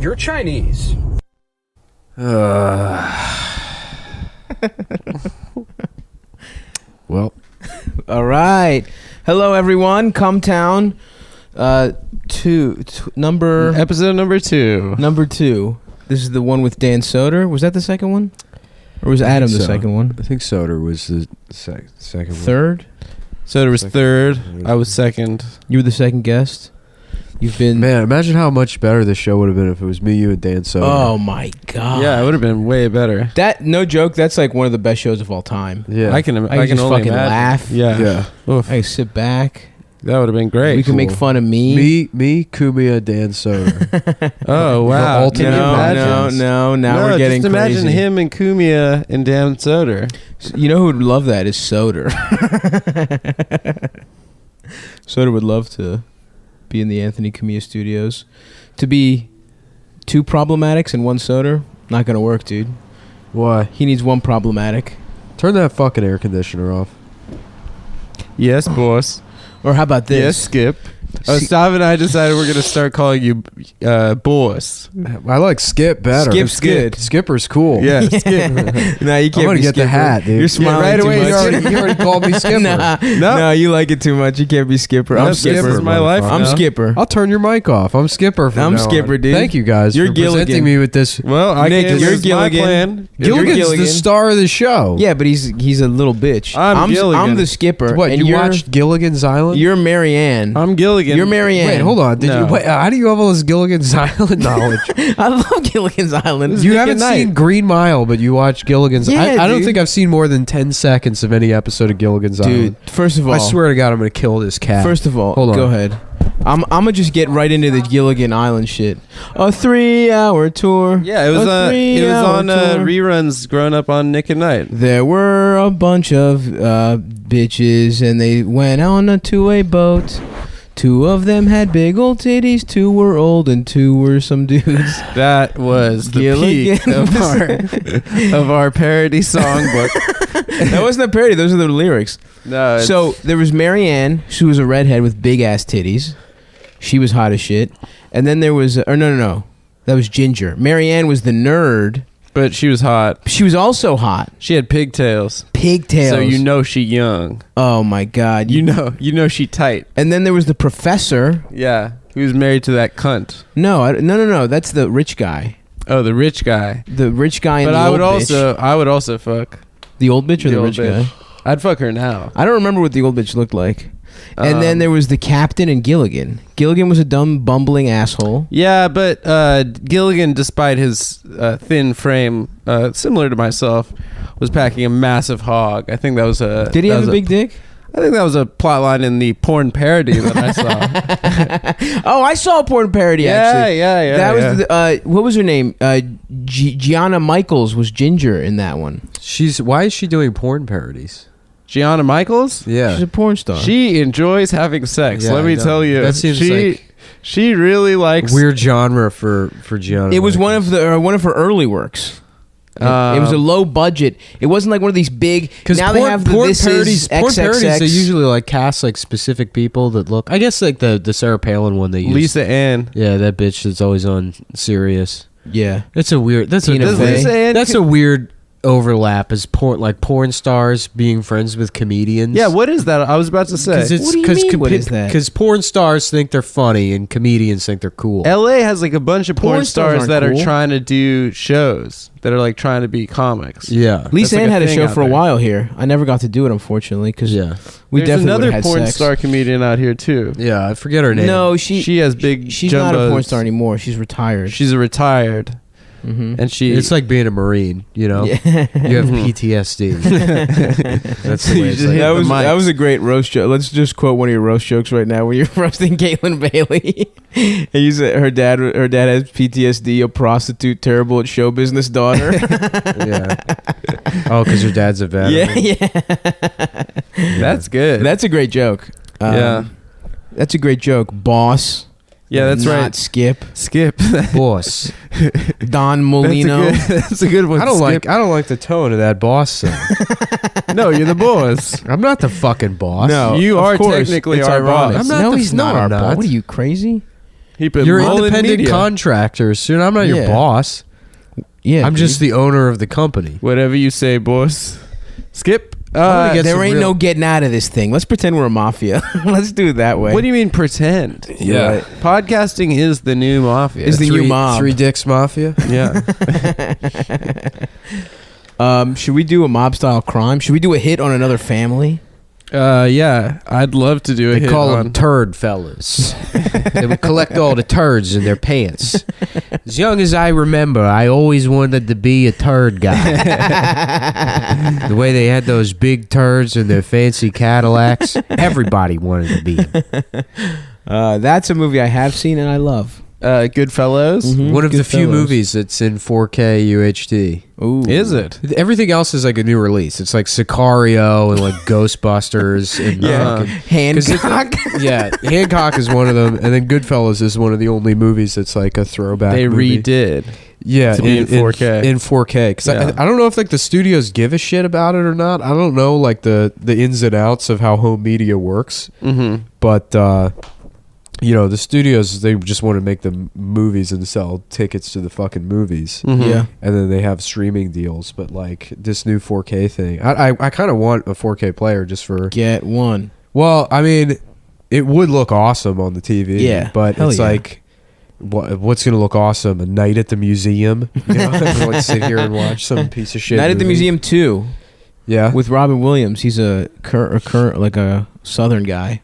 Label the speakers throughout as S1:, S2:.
S1: You're Chinese.
S2: Well,
S3: all right. Hello, everyone. CumTown. Episode number two. Number two. This is the one with Dan Soder. Was that the second one, or was Adam the second one?
S2: I think Soder was the second one.
S3: Third.
S4: Soder was third. I was second.
S3: You were the second guest. You've been.
S2: Man, imagine how much better the show would have been if it was me, you, and Dan Soder.
S3: Oh my god.
S4: Yeah, it would have been way better.
S3: That, no joke. That's like one of the best shows of all time.
S2: Yeah,
S4: I can
S3: just
S4: only
S3: fucking
S4: imagine.
S3: laugh.
S4: Yeah.
S3: I can sit back.
S4: That would have been great.
S3: We can make fun of me.
S2: Me, Kumia, Dan Soder.
S4: Oh wow!
S2: The ultimate imagines.
S3: No. Now we're getting
S4: just imagine
S3: crazy.
S4: him and Kumia and Dan Soder.
S3: You know who would love that is Soder. Soder would love to be in the Anthony Cumia studios. To be two problematics and one Soder, not gonna work, dude.
S2: Why?
S3: He needs one problematic.
S2: Turn that fucking air conditioner off.
S4: Yes, boss.
S3: Or how about this?
S4: Yes, Skip. Stav and I decided we're gonna start calling you boss.
S2: I like Skip better.
S3: Skip's good.
S2: Skipper's cool.
S4: Yeah, Skip.
S3: Nah, you can't.
S2: I'm gonna
S3: be
S2: get the
S3: Skipper.
S2: hat, dude.
S3: You're smiling
S2: right
S3: too
S2: away.
S3: much.
S2: You already called me Skipper.
S3: No, you like it too much. You can't be Skipper. I'm Skipper.
S4: This is my life.
S3: I'm
S4: now.
S3: Skipper.
S2: I'll turn your mic off. I'm Skipper.
S3: I'm Skipper, dude.
S2: Thank you guys
S3: You're
S2: for
S3: Gilligan.
S2: presenting me with this.
S4: Well, I
S3: Nick,
S4: can't.
S3: you're
S4: This is my
S3: Gilligan.
S4: plan.
S2: Gilligan's
S3: Gilligan.
S2: the star of the show.
S3: Yeah, but he's a little bitch.
S4: I'm Gilligan.
S3: I'm the Skipper.
S2: What,
S3: and
S2: you
S3: you're,
S2: watched Gilligan's Island?
S3: You're Marianne.
S4: I'm Gilligan.
S3: You're Marianne.
S2: Wait, hold on.
S4: No.
S2: How do you have all this Gilligan's Island knowledge?
S3: I love Gilligan's Island.
S2: You haven't seen Green Mile, but you watch Gilligan's Island.
S3: Yeah,
S2: I don't
S3: dude.
S2: think I've seen more than 10 seconds of any episode of Gilligan's Island.
S3: Dude, first of all,
S2: I swear to God, I'm going to kill this cat.
S3: First of all,
S2: Hold on.
S3: go ahead. I'm gonna just get right into the Gilligan Island shit. A 3-hour tour.
S4: Yeah, it was on
S3: tour.
S4: reruns growing up on Nick at Night.
S3: There were a bunch of bitches, and they went to a boat. 2 of them had big old titties, 2 were old, and 2 were some dudes.
S4: That was the
S3: Gilligan.
S4: peak of our parody songbook.
S3: That wasn't a parody. Those are the lyrics.
S4: No.
S3: So there was Marianne. She was a redhead with big ass titties. She was hot as shit. And then there was, no. That was Ginger. Marianne was the nerd.
S4: But she was hot.
S3: She was also hot.
S4: She had pigtails.
S3: Pigtails.
S4: So you know she young.
S3: Oh my God.
S4: You know she tight.
S3: And then there was the professor.
S4: Yeah. Who's married to that cunt.
S3: No. That's the rich guy.
S4: Oh, the rich guy.
S3: The rich guy and
S4: but
S3: the
S4: I
S3: old
S4: would
S3: bitch.
S4: I would also fuck.
S3: The old bitch or the
S4: old
S3: rich
S4: bitch.
S3: guy?
S4: I'd fuck her now.
S3: I don't remember what the old bitch looked like. And then there was the captain and Gilligan. Gilligan was a dumb, bumbling asshole.
S4: Yeah, but Gilligan, despite his thin frame, similar to myself, was packing a massive hog. I think that was a...
S3: Did he have a big dick?
S4: I think that was a plot line in the porn parody that I saw.
S3: Oh, I saw a porn parody, actually.
S4: Yeah.
S3: That was the, what was her name? Gianna Michaels was Ginger in that one.
S2: Why is she doing porn parodies?
S4: Gianna Michaels?
S2: Yeah.
S3: She's a porn star.
S4: She enjoys having sex.
S2: Yeah,
S4: Let me tell you.
S2: That seems like
S4: she really likes
S2: weird genre for Gianna.
S3: It was
S2: Michaels.
S3: one of her early works. It was a low budget. It wasn't like one of these big. Now they have
S2: porn
S3: this
S2: parodies.
S3: is
S2: Porn parodies.
S3: XXX.
S2: They usually like cast like specific people that look. I guess like the Sarah Palin one they use.
S4: Lisa Ann.
S2: Yeah, that bitch that's always on Sirius.
S3: Yeah,
S2: That's a weird. That's
S3: Tina Fey.
S2: a weird overlap as porn stars being friends with comedians.
S4: Yeah, what is that? I was about to say.
S3: What do you mean, what is that?
S2: Because porn stars think they're funny and comedians think they're cool.
S4: LA has like a bunch of porn stars
S3: aren't
S4: that
S3: cool.
S4: are trying to do shows that are like trying to be comics.
S2: Yeah.
S3: Lisa
S4: like
S3: Ann
S4: a
S3: had a
S4: thing
S3: show
S4: out
S3: for a
S4: there.
S3: while here. I never got to do it, unfortunately, because
S2: Yeah.
S3: we
S4: There's
S3: definitely
S4: another
S3: would've had
S4: porn
S3: sex.
S4: star comedian out here too.
S2: Yeah, I forget her name.
S3: No,
S4: She has big.
S3: She's not a
S4: jumbos.
S3: porn star anymore. She's retired.
S4: She's a retired, and she.
S2: It's like being a Marine, you know?
S3: Yeah.
S2: You have PTSD. That's the way it's like.
S3: That was a great roast joke. Let's just quote one of your roast jokes right now when you're roasting Caitlin Bailey. And you said her dad has PTSD, a prostitute, terrible at show business daughter.
S2: Yeah. Oh, because your dad's a veteran.
S3: Yeah.
S4: That's good.
S3: That's a great joke.
S4: Yeah.
S3: That's a great joke. Boss.
S4: Yeah, that's
S3: Not
S4: right.
S3: Skip.
S4: Skip.
S2: Boss.
S3: Don Molino.
S4: That's a good one.
S2: I don't
S4: Skip.
S2: like the tone of that boss thing.
S4: No, you're the boss.
S2: I'm not the fucking boss.
S3: No,
S4: You
S3: of
S4: are
S3: course.
S4: technically
S3: It's
S4: our
S3: ironic.
S4: boss.
S2: I'm not
S3: No,
S2: the-
S3: he's
S2: no,
S3: not
S2: I'm
S3: our boss.
S2: not.
S3: What are you, crazy?
S2: You're independent contractors, so I'm not your boss.
S3: Yeah,
S2: I'm just the owner of the company.
S4: Whatever you say, boss. Skip.
S3: There ain't no getting out of this thing. Let's pretend we're a mafia. Let's do it that way.
S4: What do you mean pretend?
S2: Yeah.
S4: Right. Podcasting is the new mafia.
S3: Is the new mob.
S2: Three Dicks Mafia?
S4: Yeah.
S3: Should we do a mob style crime? Should we do a hit on another family?
S4: Yeah. I'd love to do a hit
S2: They call
S4: on...
S2: them turd fellas. They would collect all the turds in their pants. As young as I remember, I always wanted to be a turd guy. The way they had those big turds in their fancy Cadillacs, everybody wanted to be them.
S3: That's a movie I have seen and I love.
S4: Goodfellas.
S3: Mhm.
S2: One of the few
S3: Goodfellas.
S2: movies that's in 4K UHD.
S3: Ooh.
S4: Is it?
S2: Everything else is like a new release. It's like Sicario and like Ghostbusters and fucking-
S3: Hancock.
S2: yeah, Hancock is one of them, and then Goodfellas is one of the only movies that's like a throwback.
S4: They
S2: movie.
S4: redid.
S2: Yeah,
S4: to be in 4K.
S2: In 4K, because
S4: Yeah.
S2: I don't know if like the studios give a shit about it or not. I don't know like the ins and outs of how home media works,
S4: Mm-hmm.
S2: but the studios, they just want to make the movies and sell tickets to the fucking movies.
S4: Mm-hmm.
S3: Yeah.
S2: And then they have streaming deals, but like this new 4K thing, I kind of want a 4K player just for.
S3: Get one.
S2: Well, I mean, it would look awesome on the TV.
S3: Yeah,
S2: but
S3: hell
S2: it's
S3: yeah.
S2: like, what's gonna look awesome? A night at the museum? You know, like sit here and watch some piece of shit.
S3: Night at the
S2: movie.
S3: Museum 2
S2: Yeah,
S3: with Robin Williams. He's a current like a Southern guy.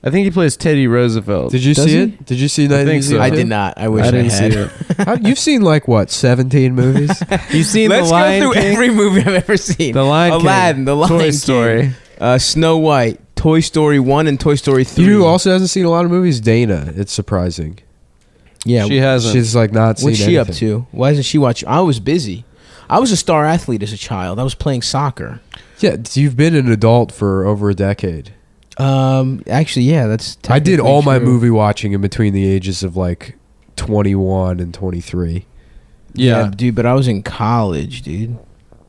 S4: I think he plays Teddy Roosevelt.
S2: Did you
S3: Does
S2: see
S3: he?
S2: it? Did you see Night at the
S4: think so.
S2: Museum?
S3: I
S2: too?
S3: did not. I wish
S4: I
S3: I,
S4: didn't
S3: had.
S4: see it.
S2: You've seen like what 17 movies?
S4: You've seen
S3: Let's
S4: The Lion
S3: go through
S4: King?
S3: every movie I've ever seen.
S4: The Lion King.
S3: Aladdin, The Lion
S4: Toy
S3: King,
S4: Story.
S3: Snow White, Toy Story 1 and Toy Story 3.
S2: You know who also hasn't seen a lot of movies? Dana. It's surprising.
S3: Yeah.
S4: She hasn't.
S2: She's like not seen
S3: What's she up
S2: anything.
S3: to? Why isn't she watching? I was busy. I was a star athlete as a child. I was playing soccer.
S2: Yeah, you've been an adult for over a decade.
S3: Actually, yeah, that's.
S2: I did all my
S3: true.
S2: movie watching in between the ages of like 21 and 23.
S4: Yeah.
S3: dude. But I was in college, dude.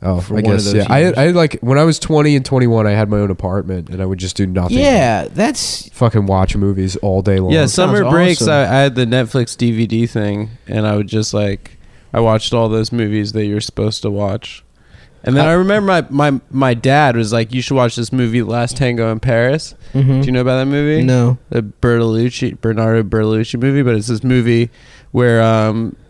S2: Oh,
S3: For
S2: I
S3: one of
S2: guess
S3: those
S2: yeah.
S3: years.
S2: I like when I was 20 and 21, I had my own apartment and I would just do nothing.
S3: Yeah, that's.
S2: Fucking watch movies all day long.
S4: Yeah,
S3: sounds
S4: summer breaks,
S3: awesome.
S4: I had the Netflix DVD thing, and I would just like, I watched all those movies that you're supposed to watch. And then I remember my dad was like, you should watch this movie, Last Tango in Paris.
S3: Mhm.
S4: Do you know about that movie?
S3: No.
S4: The Bernardo Bertolucci movie, but it's this movie where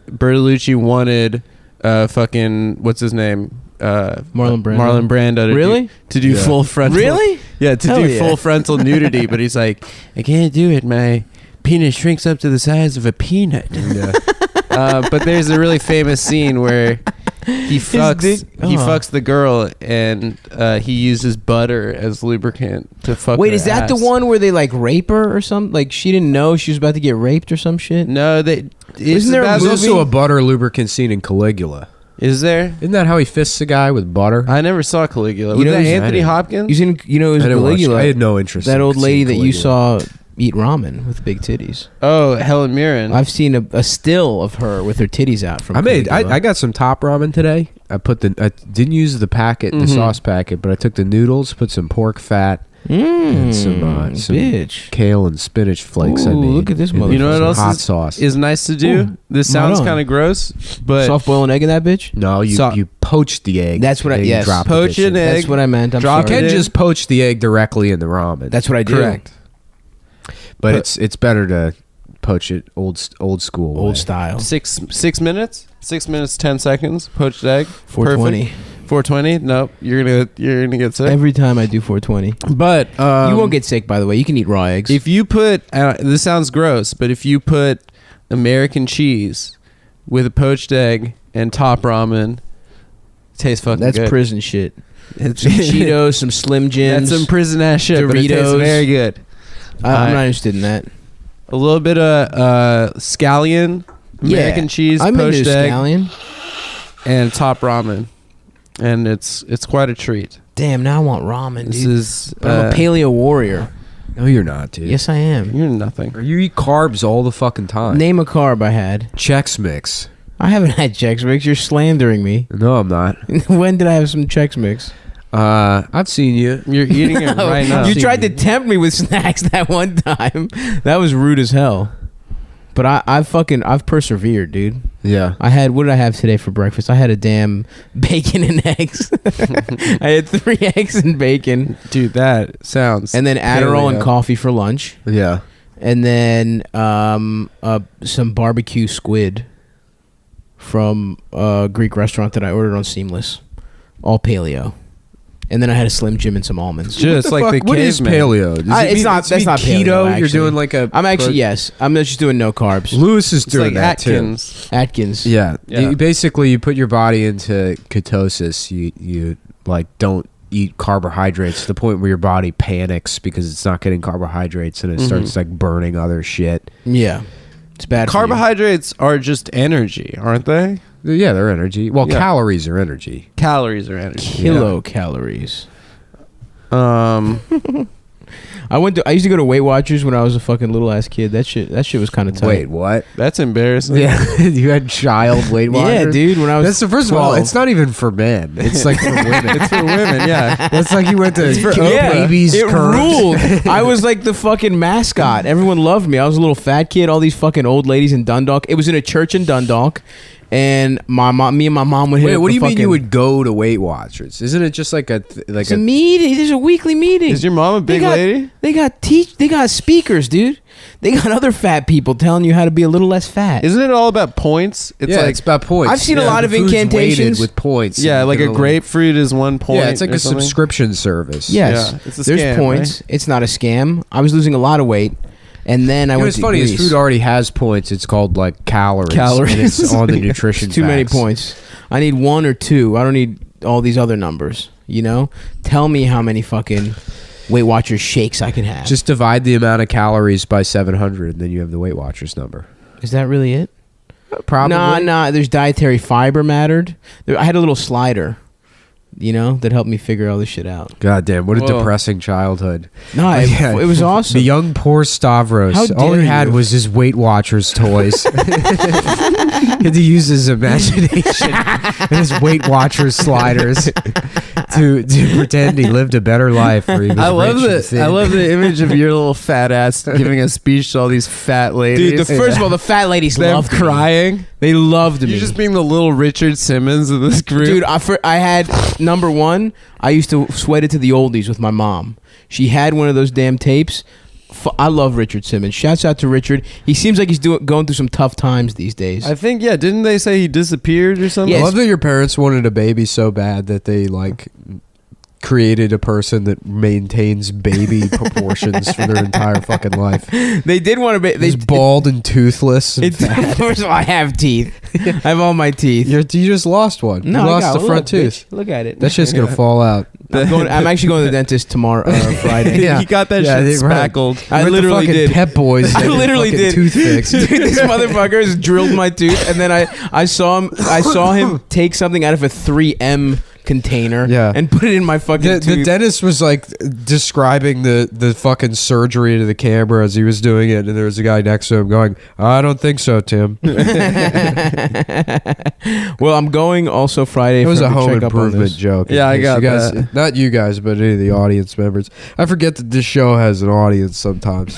S4: Bertolucci wanted fucking, what's his name?
S3: Marlon Brando.
S4: Marlon Brando to
S3: Really?
S4: do
S2: Yeah.
S4: full frontal.
S3: Really?
S4: Yeah, to
S3: Hell
S4: do
S3: yeah.
S4: full frontal nudity, but he's like, I can't do it. My penis shrinks up to the size of a peanut.
S2: Yeah.
S4: But there's a really famous scene where he fucks the girl and he uses butter as lubricant to fuck.
S3: Wait,
S4: her
S3: is that the
S4: ass.
S3: one where they like rape her or something? Like she didn't know she was about to get raped or some shit?
S4: No,
S3: Isn't there a
S2: There's
S3: movie?
S2: also a butter lubricant scene in Caligula.
S4: Is there?
S2: Isn't that how he fists a guy with butter?
S4: I never saw Caligula.
S3: You
S4: Was
S3: know
S4: that
S3: who's-
S4: Anthony
S2: I
S4: Hopkins?
S3: You seen? You know, it was
S2: I didn't watch it.
S3: Caligula.
S2: I had no interest.
S3: That
S2: in
S3: old lady
S2: seeing
S3: that you
S2: Caligula.
S3: saw eat ramen with big titties.
S4: Oh, Helen Mirren.
S3: I've seen a still of her with her titties out from.
S2: I
S3: Caligula.
S2: got some top ramen today. I didn't use the packet, the
S4: Mhm.
S2: sauce packet, but I took the noodles, put some pork fat, and some
S3: bitch.
S2: kale and spinach flakes. I
S3: Ooh,
S2: made.
S3: look at this
S2: And
S3: motherfucker.
S4: You know what
S2: some
S4: else
S2: hot sauce.
S4: is nice to do?
S3: Ooh,
S4: This
S3: right
S4: sounds
S3: on.
S4: kind of gross, but
S3: Soft boiled egg in that bitch.
S2: No, you
S4: So-
S2: you poach the egg.
S3: That's what I-
S2: and you
S3: yes.
S2: drop the
S4: Poach
S2: bitch
S4: an
S2: in.
S4: egg.
S3: That's what I meant. I'm
S4: Drop
S2: You
S3: sorry.
S2: can
S4: it in.
S2: just poach the egg directly in the ramen.
S3: That's what I do.
S4: correct.
S2: but
S4: but-
S2: it's better to poach it old school,
S3: Old
S2: way.
S3: style.
S4: 6 minutes. 6 minutes 10 seconds. Poached egg.
S3: 420.
S4: Perfect. 420. Nope. You're gonna get sick.
S3: Every time I do 420.
S4: But
S3: You won't get sick, by the way. You can eat raw eggs.
S4: if you put. This sounds gross, but if you put American cheese with a poached egg and top ramen, it tastes fucking
S3: That's
S4: good.
S3: prison shit.
S4: It's
S3: Some Cheetos, some Slim Jims.
S4: That's some prison ass shit, but it tastes
S3: Doritos.
S4: very good.
S3: I'm not interested in that.
S4: A little bit of scallion, American cheese,
S3: I'm
S4: poached
S3: into
S4: egg,
S3: scallion.
S4: and top ramen, and it's quite a treat.
S3: Damn, now I want ramen,
S4: This
S3: dude.
S4: is
S3: But I'm a paleo warrior.
S2: No, you're not, dude.
S3: Yes, I am.
S4: You're nothing.
S2: Or you eat carbs all the fucking time.
S3: Name a carb I had.
S2: Chex Mix.
S3: I haven't had Chex Mix. You're slandering me.
S2: No, I'm not.
S3: When did I have some Chex Mix?
S2: I've seen you.
S4: You're eating it right now.
S3: You tried to tempt me with snacks that one time. That was rude as hell. But I've persevered, dude.
S2: Yeah.
S3: What did I have today for breakfast? I had a damn bacon and eggs. I had 3 eggs and bacon.
S4: Dude, that sounds.
S3: And then Adderall and
S4: paleo.
S3: coffee for lunch.
S2: Yeah.
S3: And then some barbecue squid from a Greek restaurant that I ordered on Seamless. All paleo. And then I had a Slim Jim and some almonds.
S4: Just like the
S2: What is
S4: caveman.
S2: paleo? Does it
S3: It's
S2: mean-
S3: not-
S2: does it
S3: that's
S2: mean
S3: not paleo,
S2: keto. You're
S3: actually.
S2: doing like a.
S3: I'm actually, yes. I'm just doing no carbs.
S2: Lewis is
S4: It's
S2: doing
S4: like
S2: that
S4: Atkins.
S3: Atkins.
S2: too. Yeah.
S4: Yeah.
S2: Basically, you put your body into ketosis. You like don't eat carbohydrates to the point where your body panics because it's not getting carbohydrates and it starts like burning other shit.
S3: Yeah. It's bad for you.
S4: Carbohydrates are just energy, aren't they?
S2: Yeah, they're energy. Well,
S4: Yeah.
S2: calories are energy.
S4: Calories are energy.
S3: Kilocalories.
S4: Um,
S3: I used to go to Weight Watchers when I was a fucking little ass kid. That shit was kind of tight.
S2: Wait, what?
S4: that's embarrassing.
S2: Yeah, you had child Weight
S3: Yeah,
S2: Watchers?
S3: dude. When I was
S2: That's the first of all.
S3: 12.
S2: It's not even for men. It's like for women.
S4: It's for women, yeah.
S2: That's like you went to babies.
S3: It
S2: curves.
S3: ruled. I was like the fucking mascot. Everyone loved me. I was a little fat kid. All these fucking old ladies in Dundalk. It was in a church in Dundalk, and me and my mom would hit.
S2: Wait,
S3: up
S2: what do
S3: the
S2: you mean
S3: fucking-
S2: you would go to Weight Watchers? Isn't it just like
S3: It's a meeting. There's a weekly meeting.
S4: Is your mom a big lady?
S3: They got speakers, dude. They got other fat people telling you how to be a little less fat.
S4: Isn't it all about points? It's
S2: yeah,
S4: like
S2: it's about points.
S3: I've seen a
S2: Yeah,
S3: lot
S2: the
S3: of
S2: food's weighted
S3: incantations.
S2: with points.
S4: yeah,
S2: and
S4: like
S2: you
S4: a
S2: can
S4: grapefruit is 1 point.
S2: Yeah, it's like
S4: or
S2: a
S4: something.
S2: subscription service.
S3: Yes,
S4: Yeah, it's a
S3: there's
S4: scam,
S3: points.
S4: right?
S3: It's not a scam. I was losing a lot of weight, and then I
S2: You know
S3: went
S2: what's
S3: to
S2: funny
S3: Greece.
S2: is food already has points. It's called like calories.
S4: Calories.
S2: And it's on the nutrition
S3: It's too many
S2: facts.
S3: points. I need 1 or 2. I don't need all these other numbers. You know, tell me how many fucking Weight Watchers shakes I can have.
S2: Just divide the amount of calories by 700, and then you have the Weight Watchers number.
S3: Is that really it?
S2: Probably.
S3: Nah. There's dietary fiber mattered. I had a little slider, you know, that helped me figure all this shit out.
S2: God damn, what a
S4: Whoa.
S2: depressing childhood.
S3: No,
S2: Yeah.
S3: it was awesome.
S2: The young poor Stavros.
S3: How
S2: All he
S3: dare
S2: had
S3: you.
S2: was his Weight Watchers toys. He had to use his imagination and his Weight Watchers sliders to pretend he lived a better life. Where he was
S4: I love
S2: rich and
S4: the
S2: thin.
S4: I love the image of your little fat ass giving a speech to all these fat ladies.
S3: Dude, first of all, the fat ladies
S4: them
S3: loved me.
S4: crying.
S3: They loved me.
S4: You're just being the little Richard Simmons of this group.
S3: Dude, I had number 1. I used to sweat it to the oldies with my mom. She had one of those damn tapes. I love Richard Simmons. Shouts out to Richard. He seems like he's going through some tough times these days.
S4: I think, yeah, didn't they say he disappeared or something?
S2: I
S3: Yes.
S2: love that your parents wanted a baby so bad that they like created a person that maintains baby proportions for their entire fucking life.
S3: They did want to be.
S2: He's bald and toothless. And
S3: First of all, I have teeth. I have all my teeth.
S2: you just lost one.
S3: No,
S2: you
S3: I
S2: lost
S3: got
S2: the
S3: one.
S2: front
S3: Look,
S2: tooth.
S3: bitch. Look at it.
S2: That shit's gonna fall out.
S3: I'm actually going to the dentist tomorrow, Friday.
S2: Yeah.
S4: He got that
S2: Yeah,
S4: shit
S2: right.
S4: spackled.
S3: I
S2: We're at the
S3: literally
S2: fucking
S3: did.
S2: Pep Boys.
S3: I
S2: getting
S3: literally
S2: fucking
S3: did.
S2: Tooth fixed.
S3: Dude, this motherfucker has drilled my tooth, and then I saw him take something out of a 3M container
S2: Yeah.
S3: and put it in my fucking
S2: The
S3: tooth.
S2: dentist was like describing the fucking surgery to the camera as he was doing it, and there was a guy next to him going, "I don't think so, Tim."
S3: Well, I'm going also Friday.
S2: It was
S3: for
S2: a
S3: him to
S2: home
S3: check up on
S2: improvement
S3: this.
S2: joke.
S4: Yeah, I
S2: In case
S4: got
S2: you guys,
S4: that.
S2: Not you guys, but any of the audience members. I forget that this show has an audience sometimes.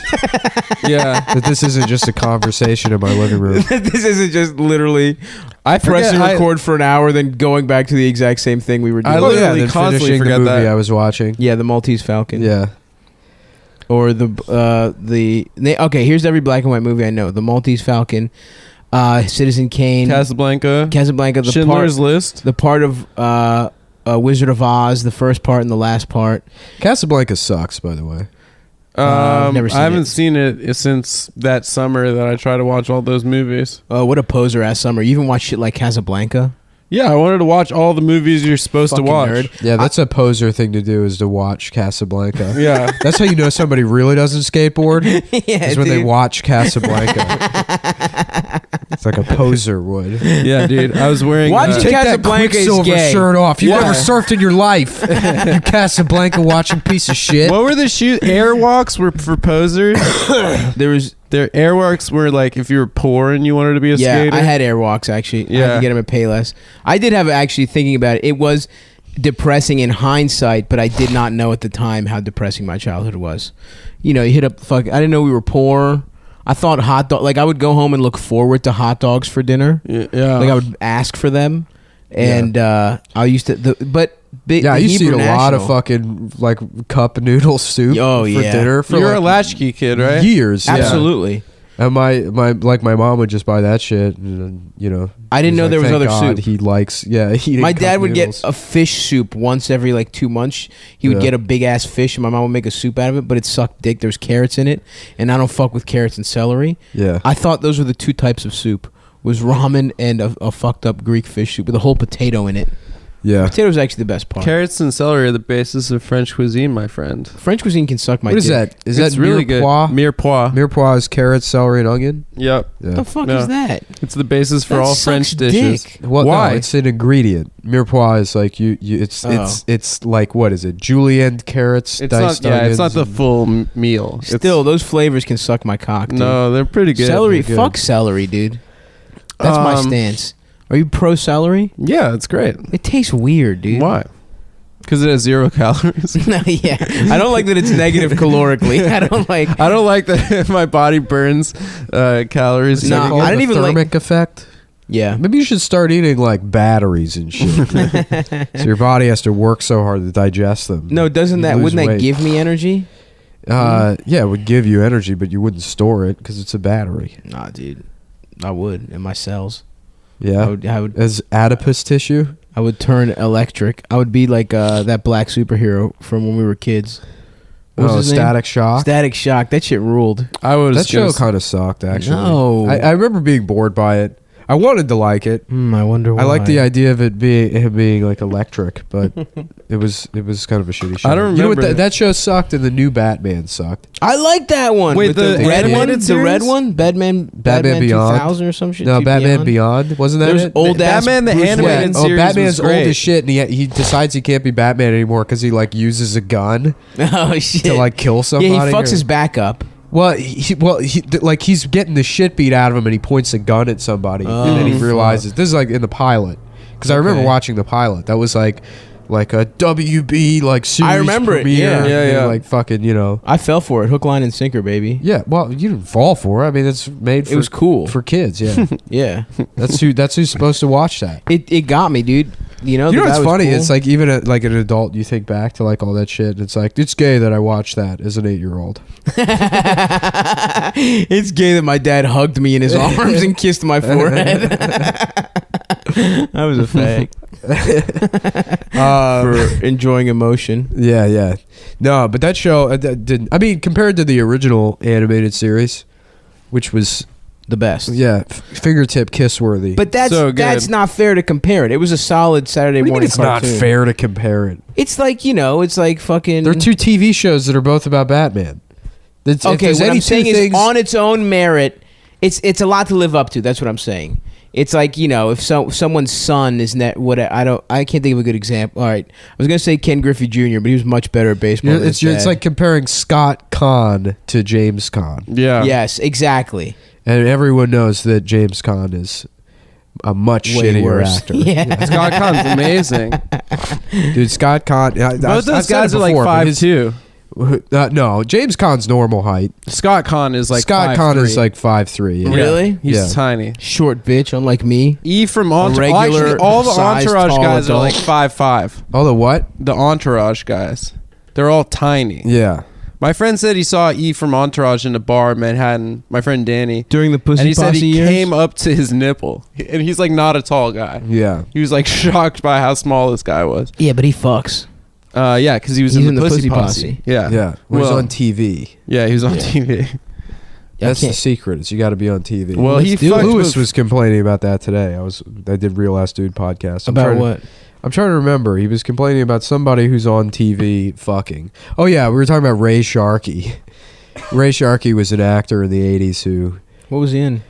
S4: Yeah.
S2: That this isn't just a conversation in my living room.
S3: This isn't just literally
S4: I
S3: pressing
S4: forget.
S3: record for an hour, then going back to the exact same thing we were doing.
S4: I literally
S2: then
S4: constantly
S2: finishing
S4: forget
S2: the movie
S4: that.
S2: I was watching.
S3: Yeah, the Maltese Falcon.
S2: Yeah.
S3: Or okay, here's every black and white movie I know. The Maltese Falcon, Citizen Kane,
S4: Casablanca.
S3: Casablanca,
S4: Schindler's List.
S3: the part of Wizard of Oz, the first part and the last part.
S2: Casablanca sucks, by the way.
S3: I've never seen
S4: I haven't
S3: it.
S4: seen it since that summer that I try to watch all those movies.
S3: Oh, what a poser ass summer! You even watch shit like Casablanca?
S4: Yeah, I wanted to watch all the movies you're supposed
S3: Fucking
S4: to watch.
S3: nerd.
S2: Yeah, that's a poser thing to do, is to watch Casablanca.
S4: Yeah.
S2: That's how you know somebody really doesn't skateboard.
S3: Yeah,
S2: is when they
S3: dude.
S2: watch Casablanca. It's like a poser would.
S4: Yeah, dude. I was wearing
S3: Watching
S2: Take that
S3: Casablanca is
S2: Quicksilver
S3: gay.
S2: shirt off. You
S4: Yeah.
S2: never surfed in your life. You Casablanca watching piece of shit.
S4: What were the shoes? Airwalks were for posers.
S3: There was
S4: Their airwalks were like if you were poor and you wanted to be a
S3: yeah,
S4: skater.
S3: I had Airwalks actually. I had
S4: Yeah.
S3: to get them at Payless. I did have actually thinking about it. It was depressing in hindsight, but I did not know at the time how depressing my childhood was. You know, you hit up I didn't know we were poor. I thought hot dog. Like I would go home and look forward to hot dogs for dinner.
S4: Yeah.
S3: Like I would ask for them, and I used to.
S2: I used to eat a lot of fucking like cup noodle soup for dinner. For
S4: You're
S2: like
S4: a latchkey kid, right?
S2: Years,
S3: absolutely.
S2: And my mom would just buy that shit, and
S3: I didn't know there was other soup.
S2: He likes eating.
S3: My dad would
S2: noodles.
S3: get a fish soup once every like 2 months. He would get a big ass fish, and my mom would make a soup out of it, but it sucked dick. There's carrots in it, and I don't fuck with carrots and celery.
S2: Yeah,
S3: I thought those were the two types of soup: was ramen and a fucked up Greek fish soup with a whole potato in it.
S2: Yeah,
S3: potato's actually the best part.
S4: Carrots and celery are the basis of French cuisine, my friend.
S3: French cuisine can suck my dick.
S2: What is that? Is
S4: It's
S2: that
S4: really good? Mirepoix.
S2: Mirepoix is carrots, celery, and onion.
S4: Yep.
S2: Yeah.
S3: The fuck is that?
S4: It's the basis for
S3: That
S4: all
S3: sucks
S4: French dishes.
S3: dick.
S2: Well,
S4: Why?
S2: No, it's an ingredient. Mirepoix is like it's like, what is it? Julienne carrots,
S4: It's
S2: diced
S4: not. Yeah, it's not
S2: onions,
S4: the full meal.
S3: Still, those flavors can suck my cock. Dude.
S4: No, they're pretty good.
S3: Celery,
S2: They're good.
S3: fuck celery, dude. That's my stance. Are you pro celery?
S4: Yeah, it's great.
S3: It tastes weird, dude.
S4: Why? Because it has 0 calories.
S3: No, yeah. I don't like that it's negative calorically. I don't like
S4: that if my body burns calories.
S3: No,
S2: Called
S3: I didn't
S2: the
S3: even like-
S2: thermic effect.
S3: Yeah.
S2: Maybe you should start eating like batteries and shit. So your body has to work so hard to digest them.
S3: No,
S2: You lose
S3: wouldn't that
S2: weight.
S3: give me energy?
S2: Yeah, it would give you energy, but you wouldn't store it because it's a battery.
S3: Nah, dude. I would in my cells.
S2: Yeah,
S3: I would
S2: as adipose tissue.
S3: I would turn electric. I would be like that black superhero from when we were kids. What was his name?
S2: Static Shock.
S3: Static Shock. That shit ruled.
S2: That show kind of sucked, actually.
S3: No.
S2: I remember being bored by it. I wanted to like it.
S3: I wonder why.
S2: I like the idea of it being like electric, but it was kind of a shitty show.
S4: I don't
S2: You know what?
S4: remember.
S2: That show sucked, and the new Batman sucked.
S3: I like that one.
S4: Wait,
S3: with
S4: the
S3: red one,
S4: animated
S3: the red
S4: series?
S3: one, Batman
S2: Beyond?
S3: 2000 or some shit.
S2: No, Batman Beyond. Wasn't that
S3: There's
S2: it?
S3: old ass
S4: Batman the
S3: Bruce
S4: animated
S3: Wayne.
S4: series
S2: Batman's
S4: was great.
S2: old as shit, and he decides he can't be Batman anymore because he like uses a gun
S3: Oh shit!
S2: to like kill somebody.
S3: Yeah, he fucks
S2: or-
S3: his back up.
S2: Well, like he's getting the shit beat out of him, and he points a gun at somebody, and then he realizes this is like in the pilot, because I remember
S3: Okay.
S2: watching the pilot. That was like a WB like series.
S3: I remember it,
S2: premiere,
S3: yeah.
S2: and, like fucking
S3: I fell for it, hook, line, and sinker, baby.
S2: Yeah, well, you didn't fall for it. I mean, it's made.
S3: It was cool
S2: for kids. Yeah,
S3: Yeah,
S2: that's who's supposed to watch that.
S3: it got me, dude. You know
S2: You know
S3: the
S2: what's
S3: guy was
S2: funny?
S3: cool.
S2: It's like even like an adult, you think back to like all that shit, and it's like it's gay that I watched that as an 8-year-old.
S3: It's gay that my dad hugged me in his arms and kissed my forehead. That was a fact. For enjoying emotion.
S2: Yeah. No, but that show that didn't. I mean, compared to the original animated series, which was
S3: The best.
S2: fingertip kiss worthy.
S3: But
S4: So good.
S3: that's not fair to compare it. It was a solid Saturday
S2: what do you mean
S3: morning
S2: it's not
S3: cartoon.
S2: fair to compare it?
S3: It's like, it's like fucking...
S2: There are two TV shows that are both about Batman. If
S3: Okay,
S2: there's
S3: what
S2: any
S3: I'm saying
S2: two
S3: is
S2: things-
S3: on its own merit, it's a lot to live up to. That's what I'm saying. It's like, if someone's son is I can't think of a good example. All right, I was gonna say Ken Griffey Jr., but he was much better at baseball. than his
S2: it's
S3: dad.
S2: like comparing Scott Conn to James Conn,
S4: Yeah.
S3: Yes, exactly.
S2: and everyone knows that James Conn is a much
S3: Way
S2: shittier
S3: worse.
S2: actor.
S3: Yeah.
S4: Scott Con's amazing.
S2: Dude, Scott Conn.
S4: Both those guys are like 5'2".
S2: No, James Conn's normal height.
S4: Scott Conn is like
S2: Scott
S4: 5'3".
S2: Conn is like 5'3". Yeah.
S3: Really?
S4: He's
S2: Yeah.
S4: tiny.
S3: Short bitch, unlike me.
S4: E from
S3: regular
S4: Entourage. All the
S3: sized,
S4: Entourage
S3: tall
S4: guys are
S3: adult.
S4: like 5'5".
S2: Oh, the what?
S4: The Entourage guys. They're all tiny.
S2: Yeah.
S4: My friend said he saw E from Entourage in a bar in Manhattan. My friend Danny.
S3: During the Pussy
S4: And he said
S3: Posse
S4: he
S3: years?
S4: came up to his nipple. And he's like not a tall guy.
S2: Yeah.
S4: He was like shocked by how small this guy was.
S3: Yeah, but he fucks.
S4: Yeah, because he was
S3: He's
S4: in the Pussy Posse. Yeah.
S2: Yeah. Well, he's
S4: Well,
S2: on TV.
S4: Yeah, he was on
S3: Yeah.
S4: TV.
S2: That's the
S3: can't-
S2: secret. Is you got to be on TV.
S4: Well,
S3: Let's
S4: he
S3: do it.
S4: fucked
S2: Lewis
S4: with-
S2: was complaining about that today. I did Real Ass Dude podcast.
S3: About what?
S2: I'm trying to remember. He was complaining about somebody who's on TV fucking. Oh yeah, we were talking about Ray Sharkey. Ray Sharkey was an actor in the 80s who
S3: What was he in?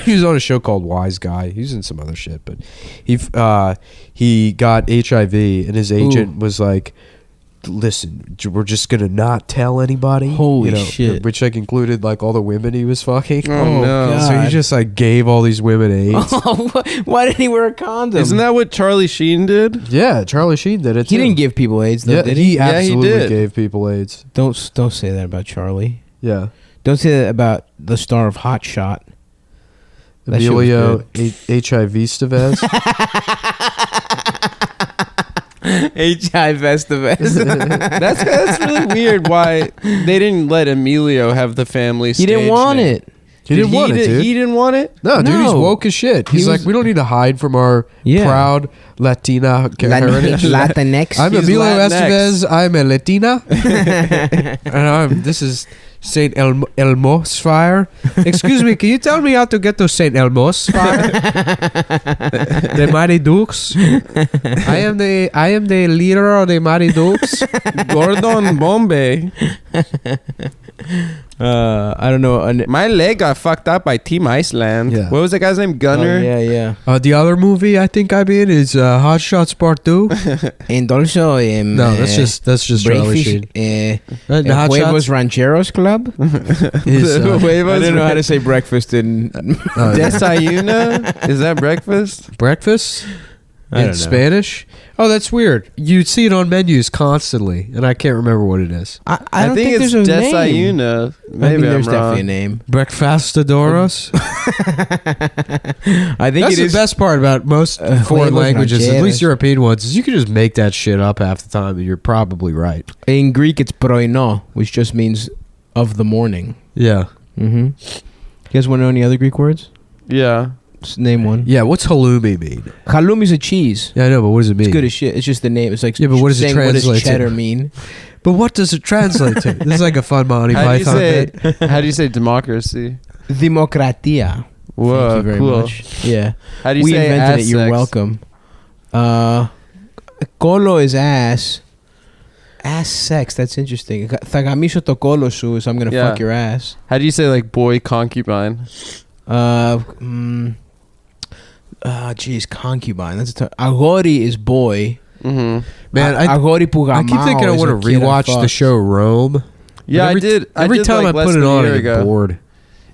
S2: he was on a show called Wise Guy. He was in some other shit, but he got HIV, and his agent was like, "Listen, we're just gonna not tell anybody."
S3: Holy shit.
S2: Which like included like all the women he was fucking.
S4: Oh, no.
S2: So he
S3: God.
S2: just like gave all these women AIDS.
S3: Why didn't he wear a condom?
S4: Isn't that what Charlie Sheen did?
S2: Yeah, Charlie Sheen did it.
S3: He
S2: too.
S3: didn't give people AIDS, though,
S2: Yeah,
S3: did he?
S2: he
S4: Yeah, he
S2: absolutely
S4: did.
S2: gave people AIDS.
S3: Don't say that about Charlie.
S2: Yeah.
S3: Don't say that about the star of Hot Shot. That shit was
S2: Emilio
S3: good.
S2: HIV Stevez.
S3: H.I. Estevez.
S4: That's really weird. Why they didn't let Emilio have the family?
S3: He didn't
S4: stage
S3: want
S4: name.
S3: it.
S2: He didn't want it, dude.
S4: He didn't want it.
S2: No, dude, he's
S3: No.
S2: woke as shit.
S3: He
S2: He's like,
S3: was-
S2: we don't need to hide from our
S3: Yeah.
S2: proud Latina heritage.
S3: Latinx.
S2: I'm
S4: He's
S2: Emilio
S4: Latinx.
S2: Estevez. I'm a Latina, and this is Saint Elmo's fire. Excuse me, can you tell me how to get to Saint Elmo's fire? The Mighty Dukes. I am the leader of the Mighty Dukes.
S4: Gordon Bombay.
S3: I don't know.
S4: My leg got fucked up by Team Iceland.
S2: Yeah.
S4: What was that guy's name? Gunner.
S3: Oh, yeah.
S2: The other movie I think I'm in is Hot Shots Part 2.
S3: And also,
S2: No, that's just Charlie Sheen. The Hot
S3: Huevos
S2: Shots
S3: Rancheros Club.
S2: is,
S4: The
S3: I
S4: Huevos
S3: didn't know how to say breakfast in
S4: Desayuna? Is that breakfast?
S2: breakfast
S3: I
S2: in
S3: don't know.
S2: Spanish. Oh, that's weird. You see it on menus constantly, and I can't remember what it is.
S3: I don't
S4: think
S3: there's
S4: it's
S3: a name.
S4: Desayuna.
S3: I think
S4: Maybe
S3: there's
S4: I'm
S3: definitely a
S4: wrong.
S3: name.
S2: Breakfastadoros.
S3: I think
S2: That's
S3: it
S2: the
S3: is.
S2: best part about most foreign
S3: Huevos
S2: languages, at least
S3: Rancheros.
S2: European ones, is you can just make that shit up half the time, and you're probably right.
S3: In Greek, it's proino, which just means of the morning.
S2: Yeah.
S3: Mm-hmm. You guys want to know any other Greek words?
S4: Yeah.
S3: Just name one.
S2: Yeah, what's halloumi mean?
S3: Halloumi's a cheese.
S2: Yeah, I know, but what does it mean?
S3: It's good as shit. It's just the name. It's like
S2: Yeah, but what does it
S3: saying, what
S2: translate
S3: does
S2: to?
S3: cheddar mean?
S2: But what does it translate to? This is like a fun Monty
S4: How do you
S2: Python
S4: say?
S2: bit.
S4: How do you say democracy?
S3: Demokratia.
S4: Whoa,
S3: Thank you very
S4: cool.
S3: much. Yeah.
S4: How do you
S3: We
S4: say
S3: invented
S4: ass
S3: it. You're
S4: sex?
S3: welcome. Kolo is ass. Ass sex. That's interesting. Thagamisho to kolo su is I'm gonna
S4: Yeah.
S3: fuck your ass.
S4: How do you say like boy concubine?
S3: Geez, concubine. That's a Agori is boy.
S4: Mm-hmm.
S2: Man,
S3: Agori pugamao.
S2: I keep thinking I
S3: is
S2: want
S3: a
S2: to
S3: kid
S2: rewatch the
S3: fucks.
S2: show Rome.
S4: Yeah,
S2: But
S4: I did.
S2: Every time
S4: like
S2: I
S4: less
S2: put it
S4: than a
S2: on,
S4: year
S2: I get
S4: ago.
S2: bored.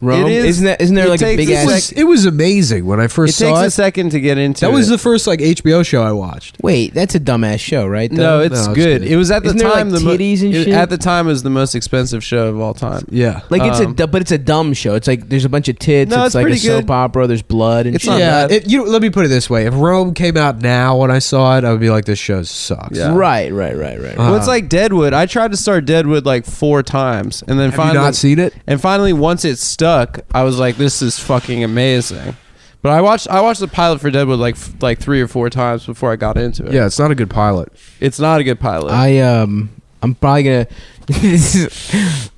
S3: Rome?
S4: It is-
S3: Isn't there
S4: it
S3: like a
S4: takes
S3: big
S4: a
S3: ass?
S2: It was amazing when I
S4: It
S2: first
S4: takes
S2: saw
S4: a
S2: it.
S4: second to get into.
S2: That was
S4: it.
S2: the first like HBO show I watched.
S3: Wait, that's a dumbass show, right?
S4: No,
S3: though?
S4: it's
S2: No, it's
S4: good.
S2: good.
S4: It was at the
S3: Isn't there,
S4: time
S3: like, titties and shit?
S4: At the time, it was the most expensive show of all time.
S2: Yeah.
S3: Like it's
S4: Um,
S3: but it's a dumb show. It's like there's a bunch of tits.
S4: No,
S3: it's
S4: it's
S3: like a
S4: pretty
S3: soap
S4: good.
S3: opera. There's blood and
S4: It's
S3: shit.
S4: not
S2: Yeah,
S4: bad.
S2: let me put it this way: if Rome came out now when I saw it, I would be like, "This show sucks."
S4: Yeah.
S3: Right.
S2: Uh,
S4: Well, it's like Deadwood. I tried to start Deadwood like 4 times, and then
S2: Have
S4: finally
S2: you not seen it?
S4: And finally, once it stuck, I was like, "This is fucking amazing." But I watched the pilot for Deadwood like 3 or 4 times before I got into it.
S2: Yeah, it's not a good pilot.
S4: It's not a good pilot.
S3: I'm probably gonna.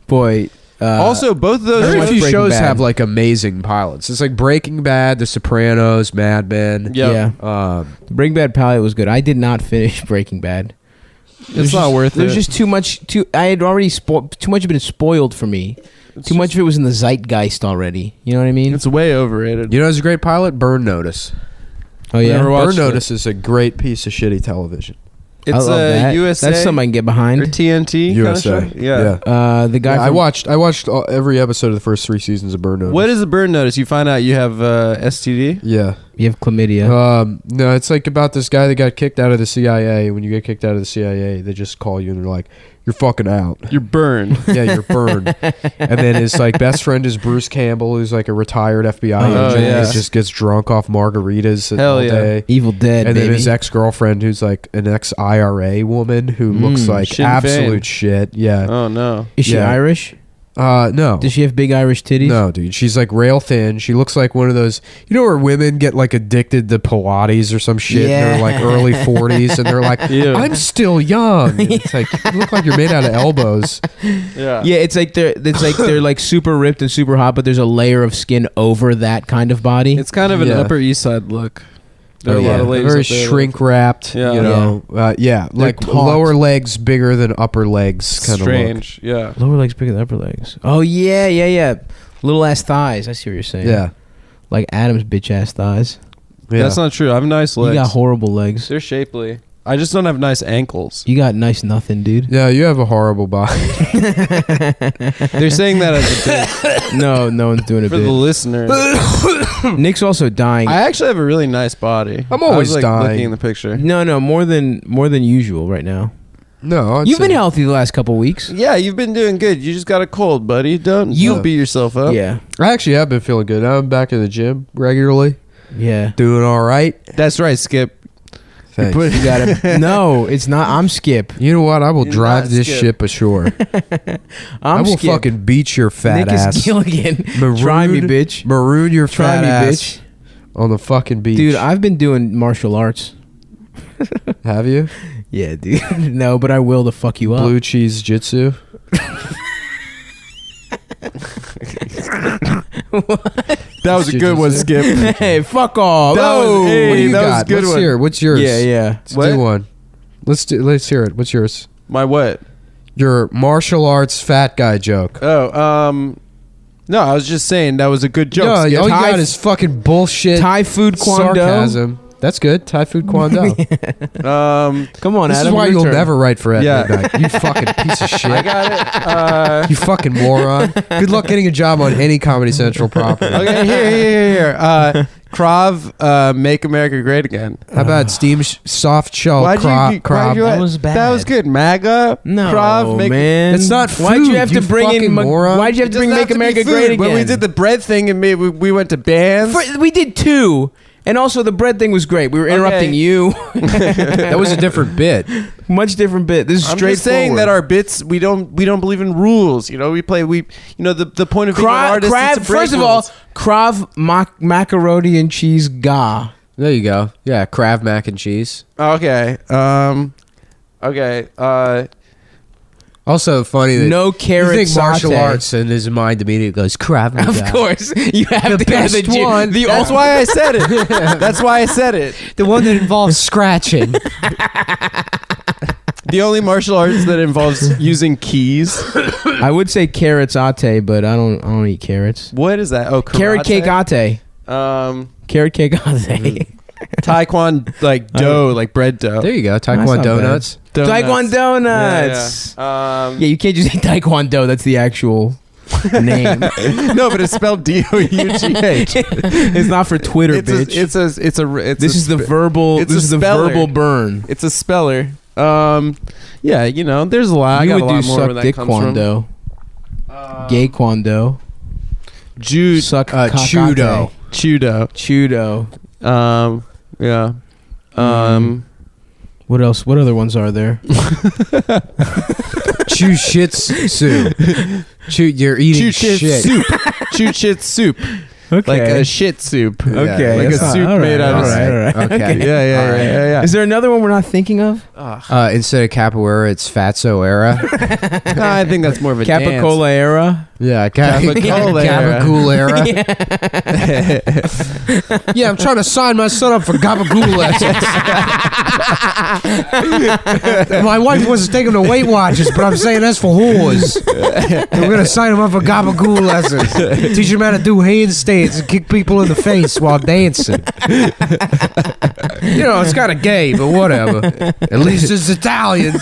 S3: Boy.
S4: Also, both of those
S2: Very
S3: watch
S2: few
S3: Breaking
S2: shows
S3: Bad.
S2: have like amazing pilots. It's like Breaking Bad, The Sopranos, Mad Men.
S4: Yeah.
S3: Yeah. Breaking Bad pilot was good. I did not finish Breaking Bad.
S4: It's not worth it.
S3: There's just too much. I had already too much had been spoiled for me. Too much of it was in the zeitgeist already. You know what I mean?
S4: It's way overrated.
S2: You know, it's a great pilot. Burn Notice.
S3: Oh yeah.
S4: Never watched
S2: Burn
S4: it.
S2: Notice is a great piece of shitty television.
S3: I
S4: It's
S3: love that.
S4: USA.
S3: That's something I can get
S4: or
S3: behind.
S4: TNT.
S2: USA.
S4: Kinda show? Yeah.
S3: The guy.
S2: Yeah,
S3: from,
S2: I watched every episode of the first 3 seasons of Burn Notice.
S4: What is a burn notice? You find out you have STD.
S2: Yeah.
S3: You have chlamydia.
S2: No, it's like about this guy that got kicked out of the CIA. When you get kicked out of the CIA, they just call you and they're like, "You're fucking out."
S4: You're burned.
S2: Yeah, you're burned. And then his like best friend is Bruce Campbell, who's like a retired FBI
S3: Oh,
S2: agent.
S4: yeah.
S2: Who just gets drunk off margaritas
S4: Hell
S2: all
S4: yeah.
S2: day.
S3: Evil Dead.
S2: And
S3: baby.
S2: then his ex-girlfriend, who's like an ex-IRA woman who looks like
S4: Sinn
S2: absolute
S4: Féin.
S2: shit. Yeah.
S4: Oh no.
S3: Is she
S2: yeah.
S3: Irish?
S2: No.
S3: Does she have big Irish titties?
S2: No, dude. She's like rail thin. She looks like one of those, you know, where women get like addicted to Pilates or some shit in their like early 40s, and they're like,
S4: Ew.
S2: "I'm still young." And it's like you look like you're made out of elbows.
S4: Yeah.
S3: Yeah, it's like they're like super ripped and super hot, but there's a layer of skin over that kind of body.
S4: It's kind of an
S2: Yeah.
S4: Upper East Side look. There are a lot of ladies
S2: very
S4: up there
S2: shrink wrapped.
S4: Yeah.
S2: You know, like
S3: taut.
S2: lower legs bigger than upper legs,
S4: that
S2: kind of
S4: strange. Yeah.
S3: Lower legs bigger than upper legs. Oh yeah. Little ass thighs. I see what you're saying.
S2: Yeah,
S3: Like Adam's bitch ass thighs.
S2: yeah.
S4: That's not true. I have nice legs.
S3: You got horrible legs.
S4: They're shapely. I just don't have nice ankles.
S3: You got nice nothing, dude.
S2: Yeah, you have a horrible body.
S4: They're saying that as a bit
S3: No one's doing a
S4: for the
S3: bit.
S4: listener.
S3: Nick's also dying.
S4: I actually have a really nice body.
S2: I'm
S4: I
S2: always
S4: was, like,
S2: dying.
S4: looking in the picture.
S3: No, more than usual right now.
S2: No,
S3: You've been healthy the last couple weeks.
S4: Yeah, you've been doing good. You just got a cold, buddy. Don't beat yourself up.
S3: Yeah.
S2: I actually have been feeling good. I'm back in the gym regularly.
S3: Yeah.
S2: Doing all right.
S4: That's right, Skip.
S2: Thanks.
S3: You gotta, no, it's not. I'm Skip.
S2: You know what? I will
S4: You're
S2: drive
S4: not
S2: this
S4: Skip.
S2: ship ashore. I will
S3: Skip.
S2: fucking beat your fat
S3: Nick
S2: ass.
S3: is Gilligan. Try me, bitch.
S2: Maroon your
S3: Try
S2: fat
S3: me,
S2: ass
S3: bitch.
S2: on the fucking beach.
S3: Dude, I've been doing martial arts.
S2: Have you?
S3: Yeah, dude. No, but I will to fuck you up.
S2: Blue cheese jitsu?
S4: That was a good one, Skip.
S3: Hey, fuck off.
S4: That was-
S3: Oh.
S4: hey,
S2: What do you
S4: that was
S2: got?
S4: a good
S2: Let's
S4: one.
S2: hear it. What's yours?
S3: Yeah, yeah.
S2: Let's
S4: What?
S2: do one. Let's hear it. What's yours?
S4: My what?
S2: Your martial arts fat guy joke.
S4: Oh, no, I was just saying that was a good joke.
S2: No, all
S4: Skip.
S2: you
S3: Thai
S2: got is fucking bullshit.
S3: Thai food kwando.
S2: sarcasm. That's good. Thai food kwando.
S3: Come on,
S2: This
S3: Adam.
S2: is why
S3: your
S2: you'll
S3: turn.
S2: never write for Ed
S4: Yeah.
S2: Midnight. You fucking piece of shit.
S4: I got it.
S2: You fucking moron. Good luck getting a job on any Comedy Central property.
S4: Okay, here. Krav, Make America Great Again.
S2: How about steam soft shell
S4: Why'd
S2: crab?
S4: you
S3: That was bad.
S4: That was good. MAGA.
S3: No,
S4: Krav, make,
S3: man.
S2: It's not
S3: Why'd
S2: food,
S3: you have
S2: you
S3: to bring in?
S2: fucking moron.
S3: Why'd you have
S4: It
S3: to bring
S4: doesn't
S3: Make
S4: have to be
S3: America
S4: food.
S3: Great Again?
S4: When we did the bread thing and we went to bands.
S3: We did two, and also the bread thing was great. We were interrupting
S4: Okay.
S3: you.
S2: That was a different bit.
S3: Much different bit. This is
S4: I'm
S3: straightforward.
S4: just saying that our bits we don't believe in rules. You know, we the point of being an artist is to break
S3: First of all,
S4: rules.
S3: Krav macaroni and cheese ga.
S2: There you go. Yeah, Krav mac and cheese.
S4: Okay. Okay.
S2: Also funny that
S3: No
S2: you
S3: carrot
S2: think martial
S3: saute.
S2: arts and his mind immediately goes Krav Maga.
S3: Of course, you have
S2: The
S3: to go to the
S2: best
S3: gym.
S2: one.
S4: That's why I said it. That's why I said it.
S2: The one that involves scratching.
S4: The only martial arts that involves using keys.
S3: I would say carrot saute, but I don't eat carrots.
S4: What is that? Oh,
S3: Carrot cake
S4: karate?
S3: ate. Carrot cake ate.
S4: Taekwondo, like dough, like bread dough.
S2: There you go.
S3: That's not
S2: Taekwondo
S3: bad.
S2: donuts.
S3: Taekwondo nuts.
S4: Yeah.
S3: Yeah, you can't just say Taekwondo. That's the actual name.
S4: No, but it's spelled DOUGH.
S3: It's not for Twitter, bitch.
S4: This
S3: is the verbal.
S4: it's
S3: This
S4: a
S3: is the
S4: speller.
S3: verbal burn.
S4: It's a speller. Yeah, you know, there's a lot. I
S3: You
S4: got
S3: would
S4: a
S3: do
S4: lot more where
S3: suck
S4: that
S3: dick
S4: comes from.
S3: kwando, gay kwando,
S4: Jude,
S3: suck
S2: Chudo.
S4: Chudo.
S3: chudo.
S4: Yeah.
S3: What else? What other ones are there?
S2: Chew shitsu. Chew. You're eating
S4: Chew
S2: shit.
S4: soup. Chew shit soup.
S3: Okay.
S4: Like a shit soup.
S3: Okay.
S4: Like a
S3: that's not-
S4: soup
S3: all
S4: made out of.
S3: all right.
S2: Okay.
S4: Yeah.
S3: Is there another one we're not thinking of?
S2: Instead of capoeira, it's fatso era.
S4: No, I think that's more of a
S3: Capicola era.
S2: Yeah,
S4: Capicola era.
S2: Gabagool era. Yeah, I'm trying to sign my son up for gabagool lessons. My wife wants to take him to Weight Watchers, but I'm saying that's for whores. We're gonna sign him up for gabagool lessons. Teach him how to do handstands and kick people in the face while dancing. You know, it's kind of gay, but whatever. At least it's Italian.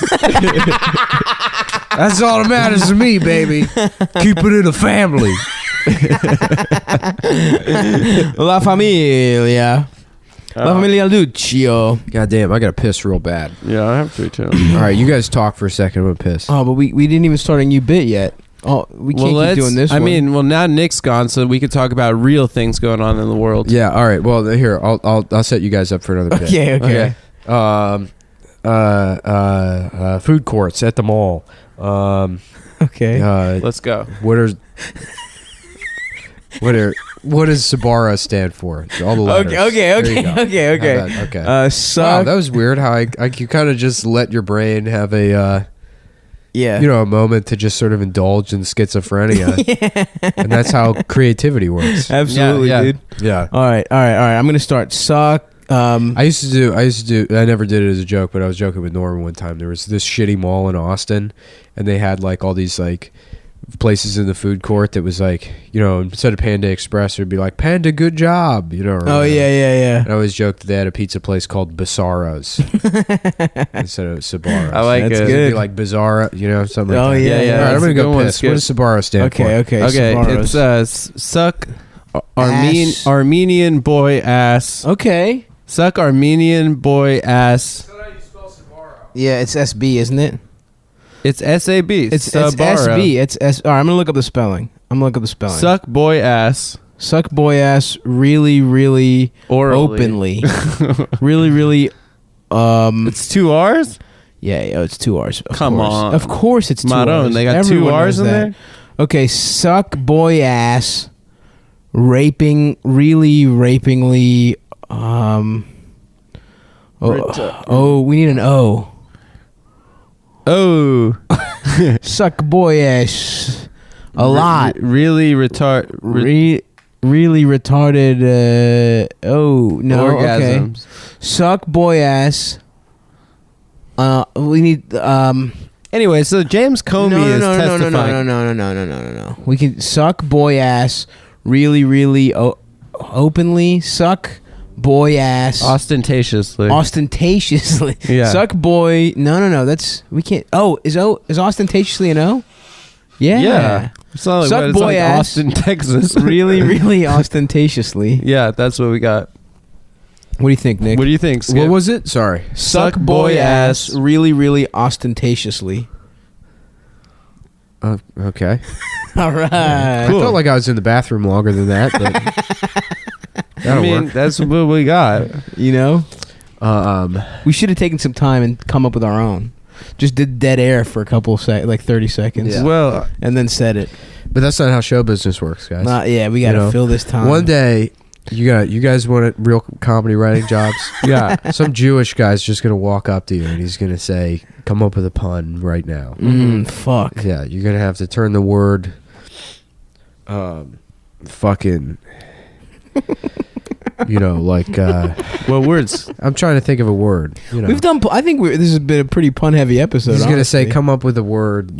S2: That's all that matters to me, baby. Keep it in the family.
S3: La familia. La familia Lucio.
S2: God damn, I gotta piss real bad.
S4: Yeah, I have to too.
S2: All right, you guys talk for a second. I'm gonna piss.
S3: Oh, but we didn't even start a new bit yet. Oh, we can't keep doing this.
S4: I
S3: one.
S4: mean, well, now Nick's gone, so we could talk about real things going on in the world.
S2: Yeah. All right. Well, here I'll set you guys up for another bit.
S3: Okay.
S2: Food courts at the mall.
S3: Okay.
S4: Let's go.
S2: What does Sabara stand for? All the letters. There you go.
S3: Okay.
S2: How about- okay. Wow,
S3: Suck.
S2: that was weird. How you kind of just let your brain have a
S3: Yeah.
S2: a moment to just sort of indulge in schizophrenia, and that's how creativity works.
S3: Absolutely,
S4: Yeah, yeah.
S3: dude.
S2: Yeah.
S3: All right. I'm gonna start. Suck.
S2: I used to do. I never did it as a joke, but I was joking with Norman one time. There was this shitty mall in Austin, and they had like all these like places in the food court that was like, instead of Panda Express, it'd be like Panda Good Job, or
S3: Oh
S2: whatever.
S3: yeah.
S2: And I always joked that they had a pizza place called Bizarro's instead of Sabaros.
S4: I like
S3: That's
S4: it.
S3: good.
S2: It'd be like Bizarro, something like
S3: Oh,
S2: that.
S3: yeah.
S2: All right, I'm
S4: that's
S2: gonna
S4: a
S2: go
S4: good one,
S2: piss.
S4: Skip.
S2: What does Sabaro stand for?
S3: Okay.
S4: Okay,
S3: Sbarros.
S4: it's suck
S3: Ass.
S4: Armenian boy ass.
S3: Okay.
S4: Suck Armenian boy ass.
S3: Yeah, it's SB, isn't it?
S4: It's SAB.
S3: It's
S4: Sabaro.
S3: SB. It's S. All right, I'm gonna look up the spelling.
S4: Suck boy ass.
S3: Suck boy ass. Really, really
S4: Orally.
S3: openly. really, really.
S4: It's 2 R's.
S3: Yeah, it's 2 R's.
S4: Come on.
S3: Of course, it's 2
S4: Maroon,
S3: R's.
S4: they got
S3: Everyone
S4: 2 R's
S3: knows
S4: in
S3: that.
S4: there.
S3: Okay, suck boy ass. Raping, really rapingly. We need an O.
S4: Oh.
S3: Suck boy ass. A lot.
S4: Really
S3: Really retarded.
S4: orgasms.
S3: Okay. Suck boy ass. We need.
S4: Anyway, so James Comey is testifying.
S3: No. We can suck boy ass. Really, really openly. Suck boy ass.
S4: Ostentatiously.
S3: Ostentatiously.
S4: Yeah.
S3: Suck boy. No. That's we can't. Oh, is ostentatiously an O? Yeah.
S4: Yeah. It's not like,
S3: Suck
S4: it's
S3: boy
S4: like
S3: ass.
S4: Austin, Texas.
S3: Really, really ostentatiously.
S4: Yeah, that's what we got.
S3: What do you think, Nick?
S4: What do you think, Skip?
S2: What was it? Sorry.
S3: Suck boy ass. Really, really ostentatiously.
S2: Okay.
S3: All right.
S2: I felt like I was in the bathroom longer than that. But that'll work.
S4: That's what we got.
S3: You know, we should have taken some time and come up with our own. Just did dead air for a couple of like 30 seconds.
S2: Yeah.
S4: Well,
S3: and then said it.
S2: But that's not how show business works, guys.
S3: We got to fill this time.
S2: One day, you guys want real comedy writing jobs?
S4: yeah.
S2: Some Jewish guy's just gonna walk up to you and he's gonna say, "Come up with a pun right now."
S3: Fuck.
S2: Yeah, you're gonna have to turn the word, fucking.
S4: What words?
S2: I'm trying to think of a word.
S3: We've done. I think this has been a pretty pun heavy episode.
S2: He's gonna say,
S3: honestly.
S2: "Come up with a word."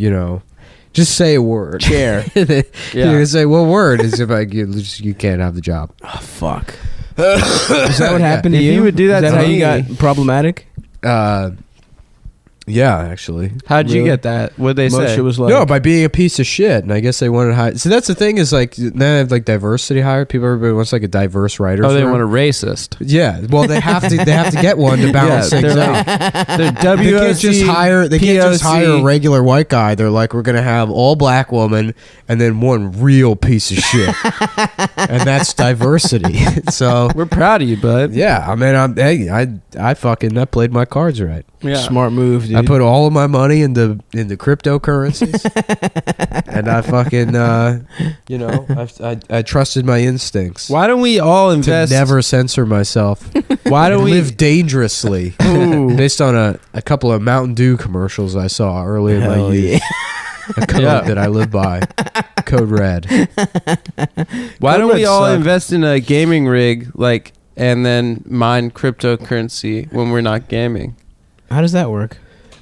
S2: Just say a word.
S3: Chair.
S2: You're gonna say, "What word?" Is if you can't have the job.
S3: Oh fuck. Is that what happened to
S4: If
S3: you?
S4: you would do that
S3: Is
S4: to
S3: how
S4: me-
S3: you got problematic?
S2: Yeah, actually.
S4: How'd you
S3: Really?
S4: get that? What'd they say?
S3: Moshe was like,
S2: No, by being a piece of shit, and I guess they wanted to hire. So that's the thing is like now they have like diversity hire. Everybody wants like a diverse writer.
S4: Oh, they want a racist.
S2: Yeah, well they have to. They have to get one to balance things out.
S4: They're
S2: They can't just hire. They can't just hire a regular white guy. They're like, we're gonna have all black woman and then one real piece of shit, and that's diversity. So
S4: We're proud of you, bud.
S2: yeah, I mean, I played my cards right.
S4: Yeah.
S3: smart move, dude.
S2: I put all of my money into cryptocurrencies, and I fucking I trusted my instincts.
S4: Why don't we all
S2: To
S4: invest?
S2: never censor myself.
S4: Why don't
S2: And
S4: we
S2: live dangerously? Based on a couple of Mountain Dew commercials I saw early in my
S3: Hell
S2: youth. A code
S4: Yeah.
S2: that I live by. Code red.
S4: Why don't we
S2: Code
S4: all
S2: red suck.
S4: invest in a gaming rig, and then mine cryptocurrency when we're not gaming?
S3: How does that work?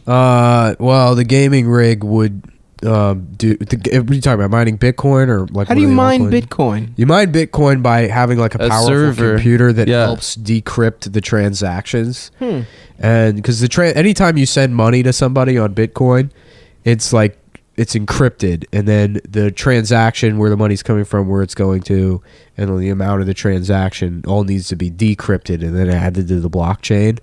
S2: Well, the gaming rig would do. What are you talking about? Mining Bitcoin or like?
S3: How
S2: what
S3: do you
S2: are the
S3: mine
S2: altcoins?
S3: Bitcoin?
S2: You mine Bitcoin by having like a
S4: A
S2: powerful
S4: server.
S2: computer that
S4: Yeah.
S2: helps decrypt the transactions. And because anytime you send money to somebody on Bitcoin, it's like it's encrypted, and then the transaction where the money's coming from, where it's going to, and then the amount of the transaction all needs to be decrypted and then added to the blockchain.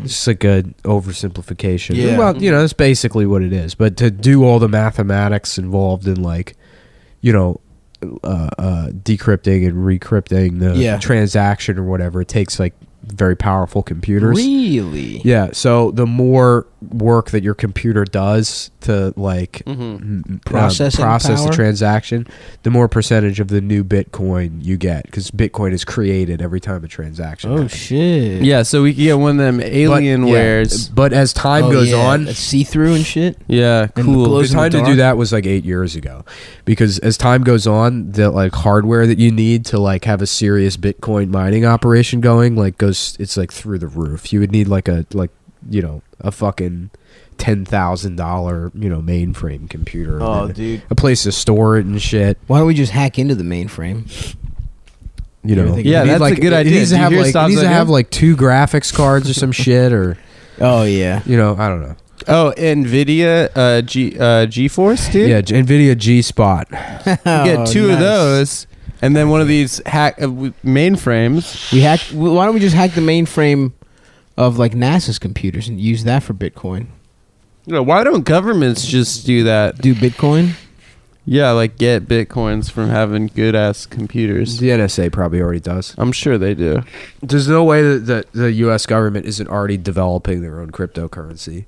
S2: It's just like a oversimplification.
S3: Yeah.
S2: Well, that's basically what it is. But to do all the mathematics involved in decrypting and recrypting the transaction or whatever, it takes like very powerful computers.
S3: Really?
S2: Yeah, so the more work that your computer does to
S3: Process
S2: the transaction, the more percentage of the new Bitcoin you get, because Bitcoin is created every time a transaction
S3: Oh
S2: happens.
S3: shit.
S4: Yeah, so we can get one of them Alienwares.
S2: But as time goes on,
S3: see through and shit.
S4: Yeah,
S3: And
S4: cool.
S3: glows
S2: the
S3: in
S2: time
S3: the
S2: to do
S3: dark?
S2: that was like 8 years ago, because as time goes on, the like hardware that you need to like have a serious Bitcoin mining operation going it's like through the roof. You would need a fucking $10,000 mainframe computer.
S3: Oh,
S2: and
S3: dude.
S2: a place to store it and shit.
S3: Why don't we just hack into the mainframe?
S2: You know,
S3: Yeah,
S2: You need,
S4: that's a good idea.
S2: It needs to
S4: Do you
S2: have
S4: hear
S2: like
S4: Stav's idea?
S2: 2 graphics cards or some shit, or
S3: Oh yeah.
S2: I don't know.
S4: Oh, NVIDIA GeForce, dude.
S2: Yeah, NVIDIA G Spot.
S4: You get 2 of those, and then one of these mainframes.
S3: Why don't we just hack the mainframe of like NASA's computers and use that for Bitcoin?
S4: Why don't governments just do that?
S3: Do Bitcoin?
S4: Yeah, like get bitcoins from having good ass computers.
S2: The NSA probably already does.
S4: I'm sure they do.
S2: There's no way that the U.S. government isn't already developing their own cryptocurrency.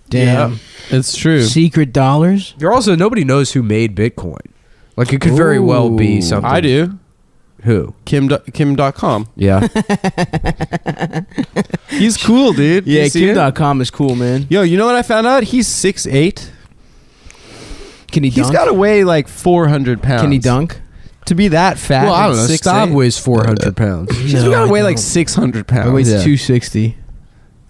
S3: Damn.
S4: Yeah, it's true.
S3: Secret dollars?
S2: There also nobody knows who made Bitcoin. Like it could very well be something.
S4: I do.
S2: Who?
S4: Kim.com.
S2: Yeah.
S4: He's cool, dude.
S3: Yeah,
S4: You see it?
S3: Kim.com is cool, man.
S4: Yo, you know what I found out? He's 6'8".
S3: Can he dunk?
S4: He's got to weigh like 400 pounds.
S3: Can he dunk?
S4: To be that fat.
S2: Well, I don't know.
S4: 6'8"?
S2: Stav weighs 400 pounds.
S4: He's
S3: No,
S4: got to
S3: I
S4: weigh like
S3: don't.
S4: 600
S3: I
S4: pounds.
S3: weigh
S2: Yeah.
S3: 260.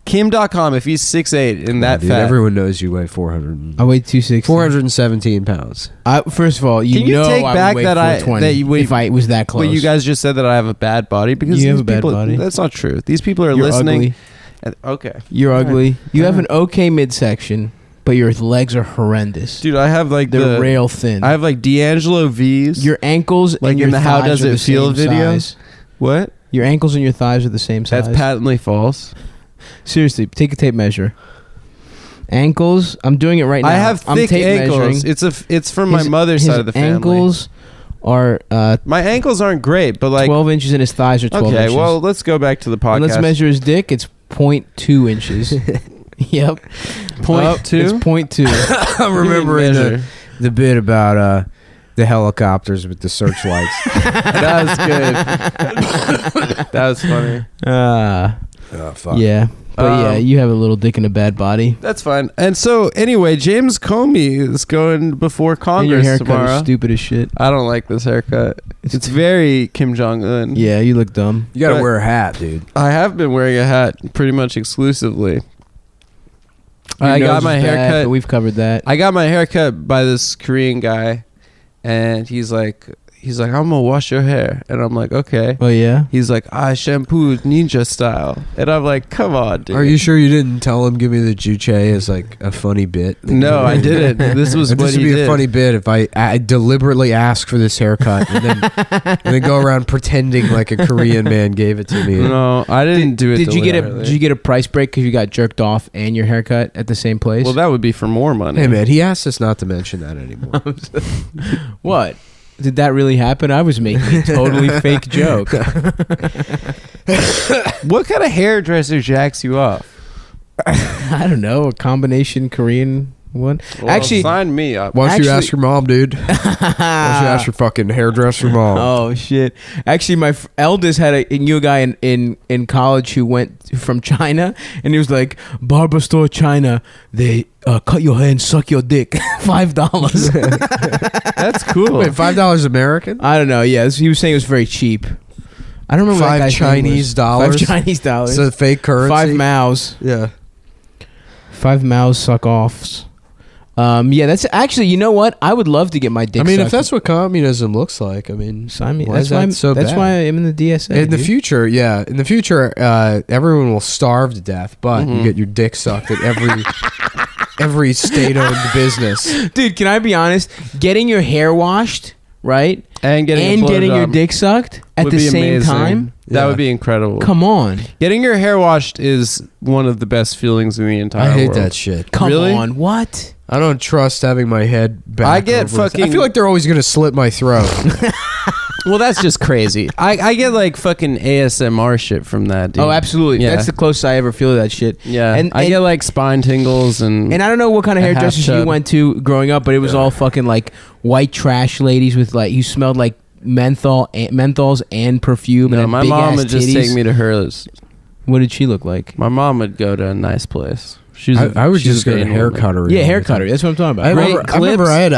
S4: Kim.com, if he's 6'8" and that
S2: Dude,
S4: fat.
S2: everyone knows you weigh 400.
S3: I weigh 260.
S2: 417 pounds.
S3: First of all,
S4: Can you
S3: know
S4: take
S3: I
S4: back
S3: would weigh
S4: that I-
S3: 420
S4: that you-
S3: if I was that close.
S4: But you guys just said that I have a bad body because
S3: You have
S4: these
S3: a bad
S4: people,
S3: body.
S4: That's not true. These people are
S3: You're
S4: listening.
S3: ugly.
S4: Okay.
S3: You're
S4: All right.
S3: ugly. You
S4: All
S3: have an okay midsection, but your legs are horrendous.
S4: Dude, I have like
S3: They're
S4: the
S3: rail thin.
S4: I have like D'Angelo V's.
S3: Your ankles
S4: Like
S3: and
S4: in
S3: your
S4: the How
S3: thighs
S4: Does
S3: are
S4: It
S3: the
S4: Feel
S3: same
S4: video?
S3: size.
S4: What?
S3: Your ankles and your thighs are the same size.
S4: That's patently false.
S3: Seriously, take a tape measure. Ankles. I'm doing it right now.
S4: I have
S3: I'm
S4: thick
S3: tape
S4: ankles.
S3: measuring.
S4: It's from my mother's
S3: His
S4: side of the family.
S3: ankles are
S4: My ankles aren't great, but like
S3: 12 inches and his thighs are 12
S4: okay,
S3: inches.
S4: well, let's go back to the podcast.
S3: And let's measure his dick. It's 0.2 inches. Yep.
S4: Point
S3: Up,
S4: two?
S3: It's 0.2.
S2: I'm remembering
S4: Measure.
S2: the bit about the helicopters with the searchlights.
S4: That was good. That was funny.
S2: Oh, fuck.
S3: Yeah. But yeah,
S4: Um,
S3: you have a little dick in a bad body.
S4: That's fine. And so anyway, James Comey is going before
S3: And your
S4: Congress
S3: haircut
S4: tomorrow.
S3: is stupid as shit.
S4: I don't like this haircut. It's very Kim Jong Un.
S3: Yeah, you look dumb.
S2: You gotta
S4: But-
S2: wear a hat, dude.
S4: I have been wearing a hat pretty much exclusively.
S3: Your
S4: I
S3: nose
S4: got my
S3: is bad,
S4: haircut.
S3: but we've covered that.
S4: I got my haircut by this Korean guy, and he's like, I'm gonna wash your hair, and I'm like, okay.
S3: Oh yeah.
S4: He's like, I shampooed ninja style, and I'm like, come on, dude.
S2: Are you sure you didn't tell him give me the juche as like a funny bit?
S4: No, I didn't. This was what
S2: This would
S4: he
S2: be
S4: did.
S2: a funny bit if I deliberately ask for this haircut and then go around pretending like a Korean man gave it to me.
S4: No, I didn't do it.
S3: Did you
S4: deliberately.
S3: get a price break because you got jerked off and your haircut at the same place?
S4: Well, that would be for more money.
S2: Hey man, he asked us not to mention that anymore.
S3: What? Did that really happen? I was making a totally fake joke.
S4: What kind of hairdresser jacks you off?
S3: I don't know. A combination Korean one.
S4: Well,
S3: Actually,
S4: sign me up.
S2: Why don't you
S3: Actually-
S2: ask your mom, dude? Why don't you ask your fucking hairdresser mom?
S3: oh shit! Actually, my eldest had a new guy in college who went from China, and he was like, "Barber store China, they cut your hair and suck your dick, $5."
S4: That's cool.
S2: Wait, $5 American?
S3: I don't know. Yeah, he was saying it was very cheap. I don't remember what that
S2: $5
S3: guy's name
S2: Chinese
S3: was.
S2: dollars?
S3: $5 Chinese dollars.
S2: It's a fake currency.
S3: 5 Maos.
S2: Yeah.
S3: 5 Maos suck offs. Yeah, that's actually. You know what? I would love to get my dick.
S2: I mean, if
S3: sucked.
S2: that's what communism looks like, I mean,
S3: Sign me.
S2: why
S3: That's
S2: is
S3: why.
S2: that so
S3: That's
S2: bad?
S3: why I'm in the DSA.
S2: In the
S3: dude.
S2: future, yeah. In the future, everyone will starve to death, but
S3: Mm-hmm.
S2: you get your dick sucked at every state-owned business.
S3: Dude, can I be honest? Getting your hair washed, right,
S4: and getting
S3: your dick sucked at
S4: would
S3: the
S4: be
S3: same
S4: amazing.
S3: time.
S4: That
S2: Yeah.
S4: would be incredible.
S3: Come on,
S4: Getting your hair washed is one of the best feelings in the entire
S2: I hate
S4: world.
S2: that shit.
S3: come
S4: Really?
S3: on. What?
S2: I don't trust having my head back.
S4: I get
S2: over.
S4: fucking-
S2: I feel like they're always gonna slit my throat.
S4: Well, that's just crazy. I get like fucking ASMR shit from that, dude.
S3: Oh, absolutely.
S4: Yeah.
S3: That's the closest I ever feel to that shit.
S4: Yeah.
S3: And
S4: I get like spine tingles and
S3: I don't know what kind of
S4: a half
S3: hairdressers you
S4: chub.
S3: went to growing up, but it was all fucking like white trash ladies with like you smelled like menthols and perfume.
S4: no,
S3: and
S4: my
S3: big
S4: mom
S3: ass
S4: would just
S3: titties.
S4: take me to hers.
S3: What did she look like?
S4: My mom would go to a nice place.
S2: I would
S4: she's
S2: just
S4: a
S2: go to
S4: vain
S2: hair
S4: woman.
S2: cuttery.
S3: Yeah,
S2: all
S3: hair
S2: the time.
S3: cutter. That's what I'm talking
S2: I
S3: about.
S2: remember I had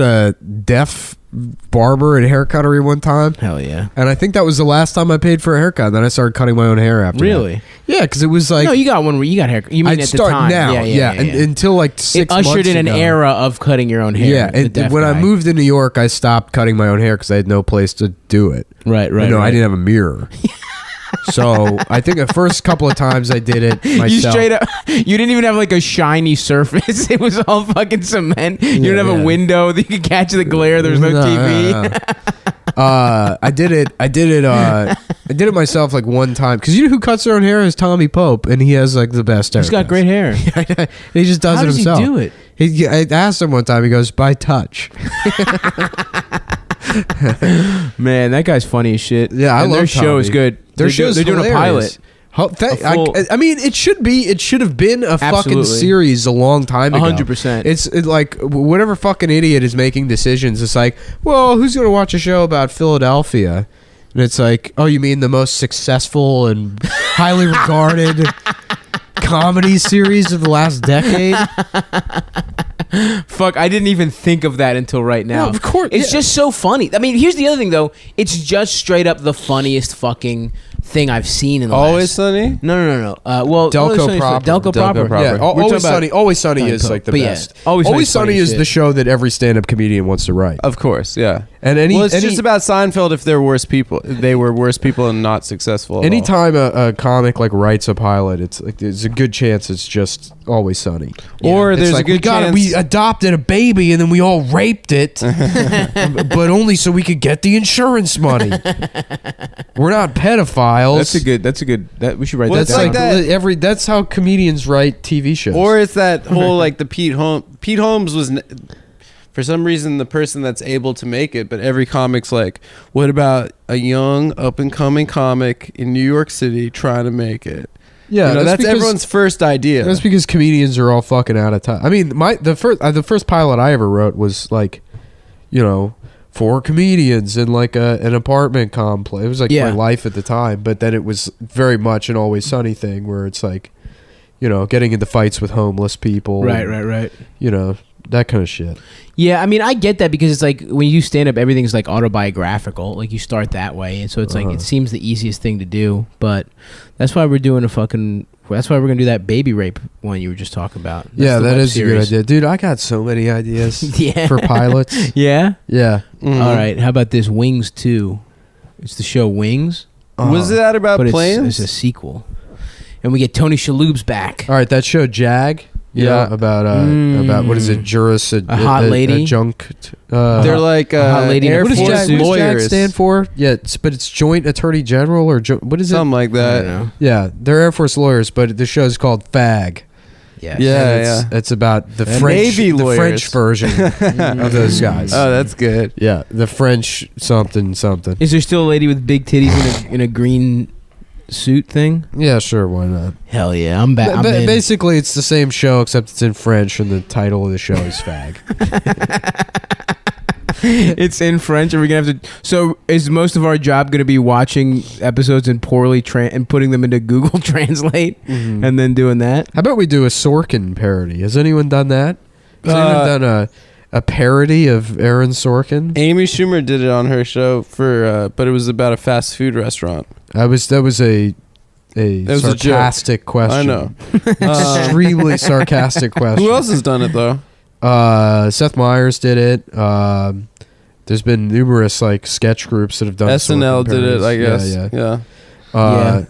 S2: a deaf barber at hair cuttery one time,
S3: Hell yeah.
S2: and I think that was the last time I paid for a haircut. Then I started cutting my own hair after.
S3: Really?
S2: that. Yeah, because it was like
S3: No, you got one where you got hair. You mean
S2: I'd
S3: at
S2: start
S3: the time?
S2: now. Yeah, and, until like 6
S3: it
S2: months
S3: ushered in an
S2: ago.
S3: era of cutting your own hair.
S2: Yeah,
S3: the
S2: and
S3: deaf
S2: when I
S3: guy.
S2: moved to New York, I stopped cutting my own hair because I had no place to do it.
S3: right,
S2: I
S3: right.
S2: didn't have a mirror. So I think the first couple of times I did it myself.
S3: You straight up, you didn't even have like a shiny surface. It was all fucking cement. You didn't have a window that you could catch the glare. There was no TV.
S2: I did it I did it myself like one time because you know who cuts their own hair is Tommy Pope, and he has like the best hair.
S3: He's got great hair.
S2: He just does
S3: How
S2: it
S3: does
S2: himself.
S3: he do it?
S2: I asked him one time. He goes by touch.
S3: Man, that guy's funny as shit.
S2: Yeah, I
S3: and
S2: love
S3: their show is
S2: Tommy.
S3: good.
S2: Their show's
S3: they're doing a
S2: hilarious.
S3: pilot.
S2: I mean, it should be. It should have been a fucking
S3: Absolutely.
S2: series a long time ago.
S3: 100%.
S2: It's like whatever fucking idiot is making decisions. It's like, well, who's going to watch a show about Philadelphia? And it's like, oh, you mean the most successful and highly regarded comedy series of the last decade?
S3: Fuck, I didn't even think of that until right now.
S2: No, of course,
S3: It's just so funny. I mean, here's the other thing, though. It's just straight up the funniest fucking thing I've seen in the
S4: Always
S3: last...
S4: Sunny?
S3: No. Well,
S2: Delco
S3: Always Sunny is
S2: proper.
S3: Delco proper.
S2: Yeah,
S3: We're
S2: Always
S3: talking
S2: Sunny.
S3: about
S2: Always Sunny
S3: Tommy
S2: is
S3: Pope.
S2: like the
S3: But yeah,
S2: best.
S3: Always
S2: Always
S3: Sunny's funny
S2: Sunny
S3: as
S2: is
S3: shit.
S2: the show that every stand-up comedian wants to write.
S4: Of course, yeah.
S2: And
S4: It's just about Seinfeld if they're worse people. They were worse people and not successful at all.
S2: anytime a comic like writes a pilot, it's like there's a good chance it's just Always Sunny.
S4: Or
S2: It's
S4: there's
S2: like,
S4: a good chance...
S2: we adopted a baby and then we all raped it, but only so we could get the insurance money. We're not pedophiles.
S3: That's a good. We should write
S4: Well,
S3: that
S2: That's
S3: down.
S4: like
S2: like
S4: that.
S2: that's how comedians write TV shows.
S4: Or it's that whole like the Pete Holmes was for some reason the person that's able to make it, but every comic's like, what about a young up and coming comic in New York City trying to make it?
S2: yeah,
S4: You know, that's
S2: because-
S4: everyone's first idea.
S2: That's because comedians are all fucking out of time. I mean, the first pilot I ever wrote was like, you know, 4 comedians in like an apartment complex. It was like
S3: Yeah.
S2: my life at the time, but then it was very much an Always Sunny thing where it's like, you know, getting into fights with homeless people.
S3: Right.
S2: and, you know, that kind of shit.
S3: Yeah, I mean, I get that because it's like when you stand up, everything's like autobiographical. Like you start that way, and so it's like it seems the easiest thing to do. But that's why we're doing that's why we're gonna do that baby rape one you were just talking about. That's
S2: Yeah,
S3: the
S2: that
S3: web
S2: is a good
S3: series.
S2: idea. Dude, I got so many ideas
S3: Yeah.
S2: for pilots.
S3: Yeah.
S2: Yeah.
S4: Mhm.
S3: All right. How about this Wings 2? It's the show Wings,
S4: Was that about
S3: but
S4: planes?
S3: it's a sequel, and we get Tony Shalhoub's back.
S2: All right, that show Jag.
S4: Yeah.
S2: About what is it? Juris,
S3: A hot lady?
S2: Adjunct.
S4: They're like
S3: hot lady in a
S4: Air
S3: What does
S4: Force
S3: Jag-
S2: What does JAG
S4: lawyers.
S2: stand for? Yeah, but it's Joint Attorney General or what is it?
S4: Something like
S3: I don't
S4: that.
S3: know.
S2: Yeah, they're Air Force lawyers, but the show's called FAG.
S3: Yeah.
S4: Yeah.
S2: And it's about the
S4: And
S2: French,
S4: Navy
S2: the
S4: lawyers.
S2: French version of those guys.
S4: Oh, that's good.
S2: Yeah, the French something.
S3: Is there still a lady with big titties in a green suit thing?
S2: Yeah, sure, why not?
S3: Hell yeah, I'm back.
S2: Basically, it's the same show except it's in French, and the title of the show is FAG.
S3: It's in French. Are we gonna have to? So is most of our job gonna be watching episodes and and putting them into Google Translate and then doing that?
S2: How about we do a Sorkin parody? Has anyone done that? Has anyone done a parody of Aaron Sorkin?
S4: Amy Schumer did it on her show but it was about a fast food restaurant.
S2: That was a
S4: was a joke.
S2: sarcastic question.
S4: I know.
S2: Extremely sarcastic question.
S4: Who else has done it though?
S2: Seth Meyers did it. There's been numerous like sketch groups that have done
S4: SNL
S2: Sorkin
S4: did it, I
S2: parodies.
S4: guess.
S2: Yeah.
S3: Yeah.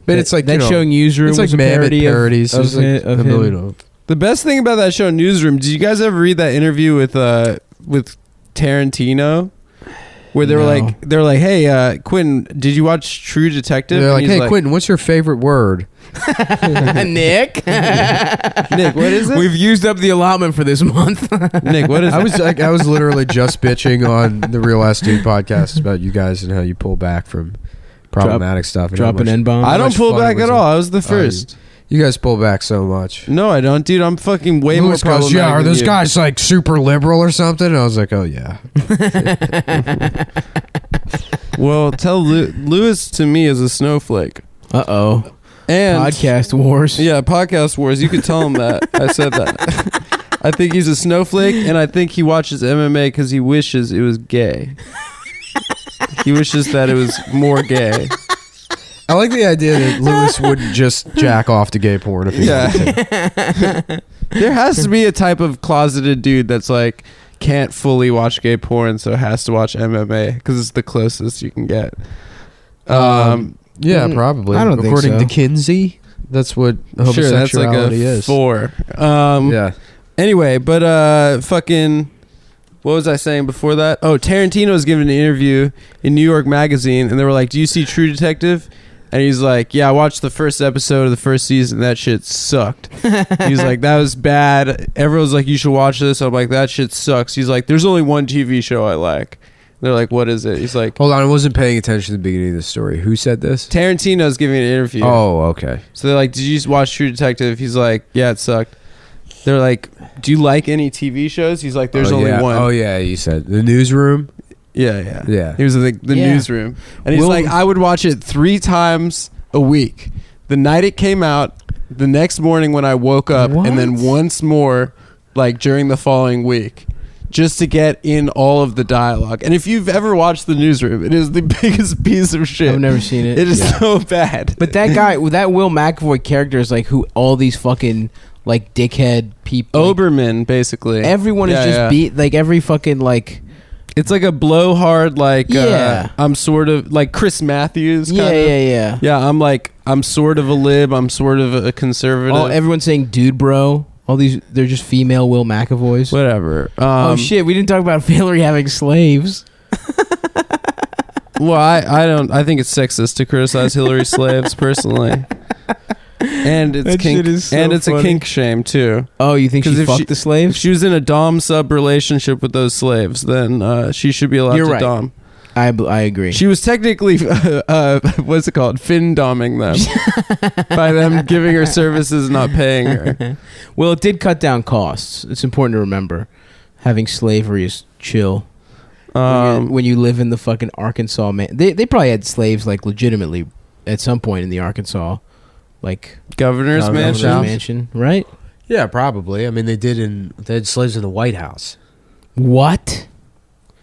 S2: But it's like
S3: that show Newsroom.
S2: it's like
S3: was a
S2: mammoth
S3: parody
S2: parodies.
S3: of
S2: There's like
S3: of
S2: a
S3: him.
S2: million of them.
S4: The best thing about that show, Newsroom, did you guys ever read that interview with Tarantino? Where they were like, hey, Quentin, did you watch True Detective?
S2: They're
S4: And
S2: like,
S4: he's
S2: hey, Quentin, what's your favorite word?
S3: Nick.
S4: Nick, what is it?
S3: We've used up the allotment for this month.
S4: Nick, what is it?
S2: I was literally just bitching on the Real Ass Dude podcast about you guys and how you pull back from problematic stuff. And how
S3: Drop an
S2: much-
S3: N-bomb.
S4: I don't
S2: much
S4: pull
S2: fun
S4: back
S2: was
S4: at
S2: it?
S4: all. I was the first.
S2: You guys pull back so much.
S4: No, I don't, dude. I'm fucking way more
S2: Lewis
S4: problematic
S2: goes, yeah, are
S4: than
S2: those
S4: you.
S2: guys like super liberal or something? And I was like, oh yeah.
S4: Well, tell Lewis to me is a snowflake.
S3: Uh-oh.
S4: And
S3: Podcast wars.
S4: yeah, podcast wars. You could tell him that. I said that. I think he's a snowflake, and I think he watches MMA because he wishes it was gay. He wishes that it was more gay.
S2: I like the idea that Lewis wouldn't just jack off to gay porn if he wanted to.
S4: There has to be a type of closeted dude that's like can't fully watch gay porn, so has to watch MMA because it's the closest you can get.
S2: Yeah, probably.
S3: I don't think
S2: According
S3: so.
S2: to Kinsey, that's what
S4: Sure, that's like
S2: homosexuality
S4: a
S2: is.
S4: 4.
S2: Yeah.
S4: Anyway, but fucking What was I saying before that? Oh, Tarantino was giving an interview in New York Magazine, and they were like, "Do you see True Detective?" And he's like, "Yeah, I watched the first episode of the first season. That shit sucked." He's like, "That was bad." Everyone's like, "You should watch this." I'm like, "That shit sucks." He's like, "There's only one TV show I like." They're like, "What is it?" He's like,
S2: Hold on, I wasn't paying attention to the beginning of the story. Who said this?
S4: Tarantino's giving an interview.
S2: Oh, okay.
S4: So they're like, "Did you watch True Detective?" He's like, "Yeah, it sucked." They're like, "Do you like any TV shows?" He's like, "There's only one."
S2: Oh yeah, you said the newsroom.
S4: Yeah. He was in the
S3: Yeah.
S4: newsroom. And he's like, "I would watch it 3 times a week. The night it came out, the next morning when I woke up, and then once more like during the following week. Just to get in all of the dialogue." And if you've ever watched The Newsroom, it is the biggest piece of shit.
S3: I've never seen it.
S4: It is so bad.
S3: But that guy, that Will McAvoy character is like who all these fucking like dickhead people.
S4: Oberman, basically.
S3: Everyone is just beat like every fucking like.
S4: It's like a blowhard, like
S3: Yeah.
S4: I'm sort of like Chris Matthews.
S3: Yeah,
S4: Kind of.
S3: yeah.
S4: Yeah, I'm sort of a lib. I'm sort of a conservative.
S3: Oh, everyone's saying dude, bro. All these, they're just female Will McAvoys.
S4: Whatever.
S3: Oh shit, we didn't talk about Hillary having slaves.
S4: Well, I think it's sexist to criticize Hillary's slaves personally. And it's
S3: That
S4: kink,
S3: shit is so
S4: and it's
S3: funny.
S4: a kink shame too.
S3: Oh, you think
S4: 'Cause
S3: she
S4: if
S3: fucked the
S4: If
S3: slaves?
S4: she was in a dom sub relationship with those slaves, then she should be allowed
S3: You're
S4: to
S3: right.
S4: dom.
S3: I agree.
S4: She was technically, what's it called? Fin doming them by them giving her services, not paying her.
S3: Well, it did cut down costs. It's important to remember. Having slavery is chill. When you live in the fucking Arkansas, man, they probably had slaves like legitimately at some point in the Arkansas, like
S4: Governor's
S3: mansion, right?
S2: Yeah, probably. I mean, they had slaves in the White House.
S3: What?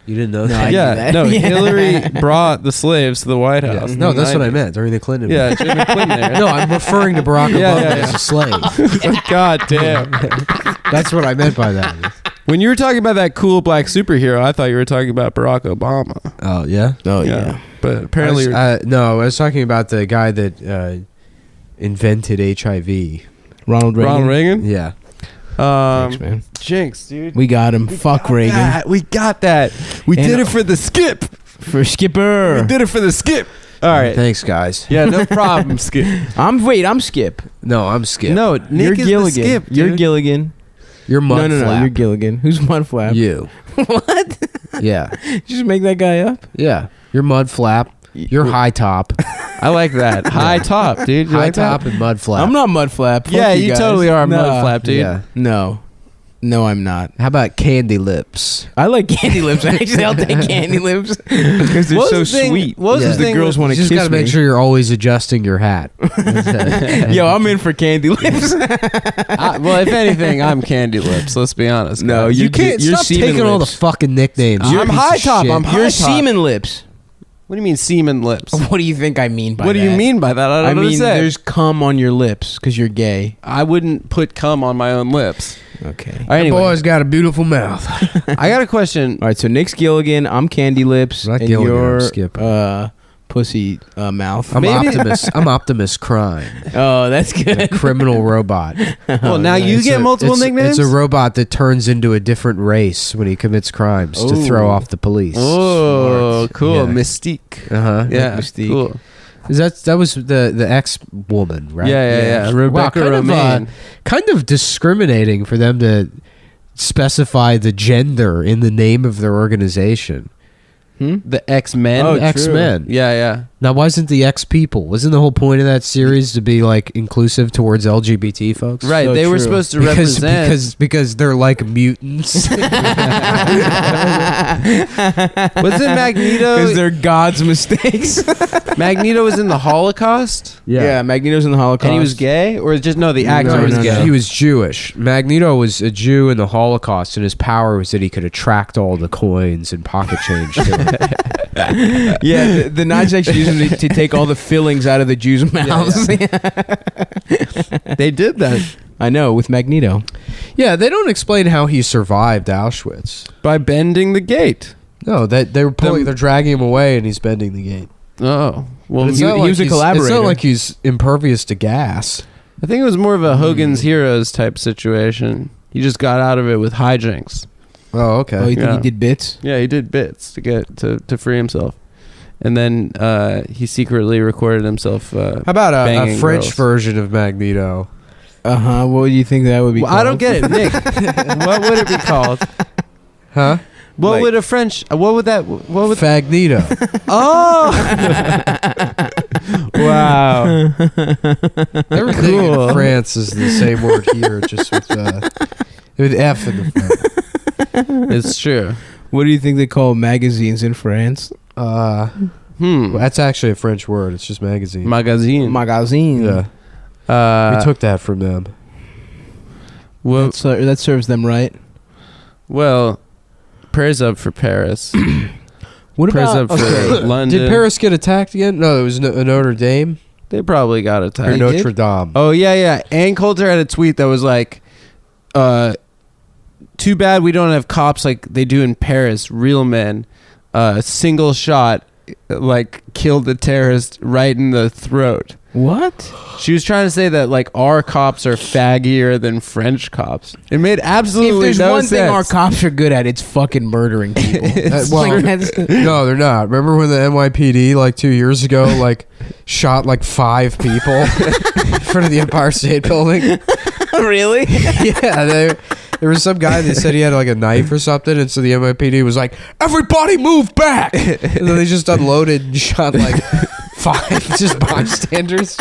S2: You didn't know
S3: No,
S2: that?
S3: I
S4: Yeah,
S3: knew that.
S4: no,
S3: Yeah.
S4: Hillary brought the slaves to the White
S2: Yeah.
S4: House.
S2: No, that's what I meant during the Clinton.
S4: Yeah, during the Clinton era.
S2: No, I'm referring to Barack Obama
S4: Yeah, yeah.
S2: as a slave.
S4: God damn.
S2: That's what I meant by that.
S4: When you were talking about that cool black superhero, I thought you were talking about Barack Obama.
S2: Oh yeah.
S3: Oh yeah.
S4: But apparently,
S2: No, I was talking about the guy that invented HIV.
S3: Ronald Reagan.
S4: Ronald Reagan?
S2: Yeah.
S3: Thanks, man.
S4: Jinx, dude.
S3: We got him. Fuck
S4: got
S3: Reagan.
S4: that. We got that. We
S3: And-
S4: did it for the skip.
S3: For Skipper.
S4: We did it for the skip. All right.
S2: Thanks, guys.
S4: Yeah, no problem, Skip.
S3: I'm Skip.
S2: No, I'm Skip.
S4: No, Nick
S3: You're
S4: is
S3: Gilligan.
S4: the Skip,
S3: You're
S4: dude.
S3: Gilligan.
S2: You're Mudflap.
S3: No, you're Gilligan. Who's Mudflap?
S2: You.
S3: What?
S2: Yeah.
S3: Just make that guy up.
S2: Yeah. You're Mudflap. You're High Top.
S4: I like that. High top, dude. You
S2: High
S4: like that?
S2: Top and Mudflap.
S3: I'm not Mudflap. Fuck
S4: Yeah, you
S3: guys.
S4: totally are
S3: Nah.
S4: Mudflap, dude.
S2: Yeah.
S3: No, I'm not.
S2: How about Candy Lips?
S3: I like candy lips. Actually, I'll take candy lips because they're
S4: What
S3: so
S4: was the thing-
S3: sweet.
S4: what was
S2: Yeah.
S4: the
S3: The
S4: thing
S3: girls
S4: with-
S3: want
S2: You
S3: to
S2: just
S3: kiss
S2: gotta
S3: me.
S2: make sure you're always adjusting your hat.
S3: Yo, I'm in for candy lips.
S4: Well, if anything, I'm Candy Lips. Let's be honest.
S3: No,
S4: guys.
S2: You
S3: You're
S2: can't
S3: you're
S2: stop
S3: semen
S2: taking all the
S3: lips.
S2: fucking nicknames.
S4: I'm
S2: You're a piece
S4: High
S2: of
S4: Top.
S2: shit.
S4: I'm High
S3: You're
S4: top.
S3: semen lips.
S4: What do you mean semen lips?
S3: What do you think I mean by
S4: What
S3: that?
S4: do you mean by that? I
S3: I
S4: don't know what
S3: mean,
S4: to say.
S3: there's cum on your lips because you're gay.
S4: I wouldn't put cum on my own lips.
S3: Okay.
S4: All right,
S2: That
S4: anyway,
S2: boy's got a beautiful mouth.
S4: I got a question.
S3: All right. So Nick's Gilligan. I'm Candy Lips.
S2: Not
S3: and
S2: Gilligan, I'm
S3: you're
S2: Skip.
S3: pussy mouth.
S2: I'm
S4: Maybe-
S2: Optimus. I'm Optimus Crime,
S3: Oh, that's
S2: a
S3: good.
S2: criminal robot.
S4: Well, now you
S2: It's
S4: get multiple nicknames.
S2: It's a robot that turns into a different race when he commits crimes to throw
S3: Ooh.
S2: off the police.
S4: Oh,
S3: Smart.
S4: cool.
S2: Yeah.
S4: Mystique.
S2: Uh huh.
S4: Yeah,
S3: Mystique.
S4: cool.
S2: That was the ex woman, right?
S4: Yeah. Rebecca
S2: Wow,
S4: Romaine.
S2: kind of discriminating for them to specify the gender in the name of their organization.
S4: The X-Men.
S3: Oh,
S2: The X-Men.
S4: Yeah.
S2: Now, why isn't the X people? Wasn't the whole point of that series to be like inclusive towards LGBT folks?
S4: Right.
S3: So
S4: they were
S3: true.
S4: supposed to
S2: Because,
S4: represent.
S2: because they're like mutants.
S4: Wasn't Magneto?
S3: Because they're God's mistakes.
S4: Magneto was in the Holocaust,
S3: Yeah, Magneto's in the Holocaust.
S4: and he was gay, or just no? The actor
S3: No,
S4: was
S3: no,
S4: gay.
S3: no.
S2: He was Jewish. Magneto was a Jew in the Holocaust, and his power was that he could attract all the coins and pocket change to him.
S3: Yeah, the Nazis actually used him to take all the fillings out of the Jews' mouths.
S4: They did that
S3: I know, with Magneto.
S2: Yeah, they don't explain how he survived Auschwitz.
S4: by bending the gate.
S2: No, that they're dragging him away, and he's bending the gate.
S4: Oh, well,
S2: But it's
S3: he-
S2: not
S3: he
S2: like
S3: was a
S2: he's-
S3: collaborator.
S2: It's not like he's impervious to gas.
S4: I think it was more of a Hogan's Heroes type situation. He just got out of it with hijinks.
S2: Oh, okay.
S3: Oh, you think
S4: Yeah.
S3: he did bits?
S4: Yeah, he did bits to get to free himself, and then he secretly recorded himself.
S2: How about a
S4: banging
S2: French
S4: girls.
S2: version of Magneto?
S3: What would you think that would be?
S4: Well, I don't
S3: called?
S4: get it, Nick. What would it be called?
S2: Huh?
S4: What
S2: Like-
S4: would a French? What would that? What would?
S2: Fagnito.
S4: Oh! Wow.
S2: Everything
S4: Cool.
S2: in France is the same word here, just with F in the front.
S4: It's true.
S3: What do you think they call magazines in France?
S2: Well, that's actually a French word. It's just magazine.
S4: Magazine.
S3: Magazine.
S2: Yeah. We took that from them.
S4: Well,
S3: That serves them right.
S4: well, prayers up for Paris.
S3: What
S4: Prayers
S3: about
S4: up for London.
S2: Did Paris get attacked again? No, it was Notre Dame
S4: They probably got
S2: or
S4: attacked.
S2: Notre Dame.
S4: Oh yeah. Ann Coulter had a tweet that was like, "Too bad we don't have cops like they do in Paris. Real men, single shot, like killed the terrorist right in the throat."
S3: What?
S4: She was trying to say that like our cops are faggier than French cops. It made
S3: If
S4: absolutely
S3: there's
S4: no
S3: one
S4: sense.
S3: thing our cops are good at, it's fucking murdering people.
S2: Well,
S3: Like, that's-
S2: no, they're not. Remember when the NYPD like 2 years ago like shot like 5 people in front of the Empire State Building?
S3: really?
S2: Yeah, there was some guy that said he had like a knife or something, and so the NYPD was like, "Everybody move back!" And then they just unloaded and shot like 5 just bystanders.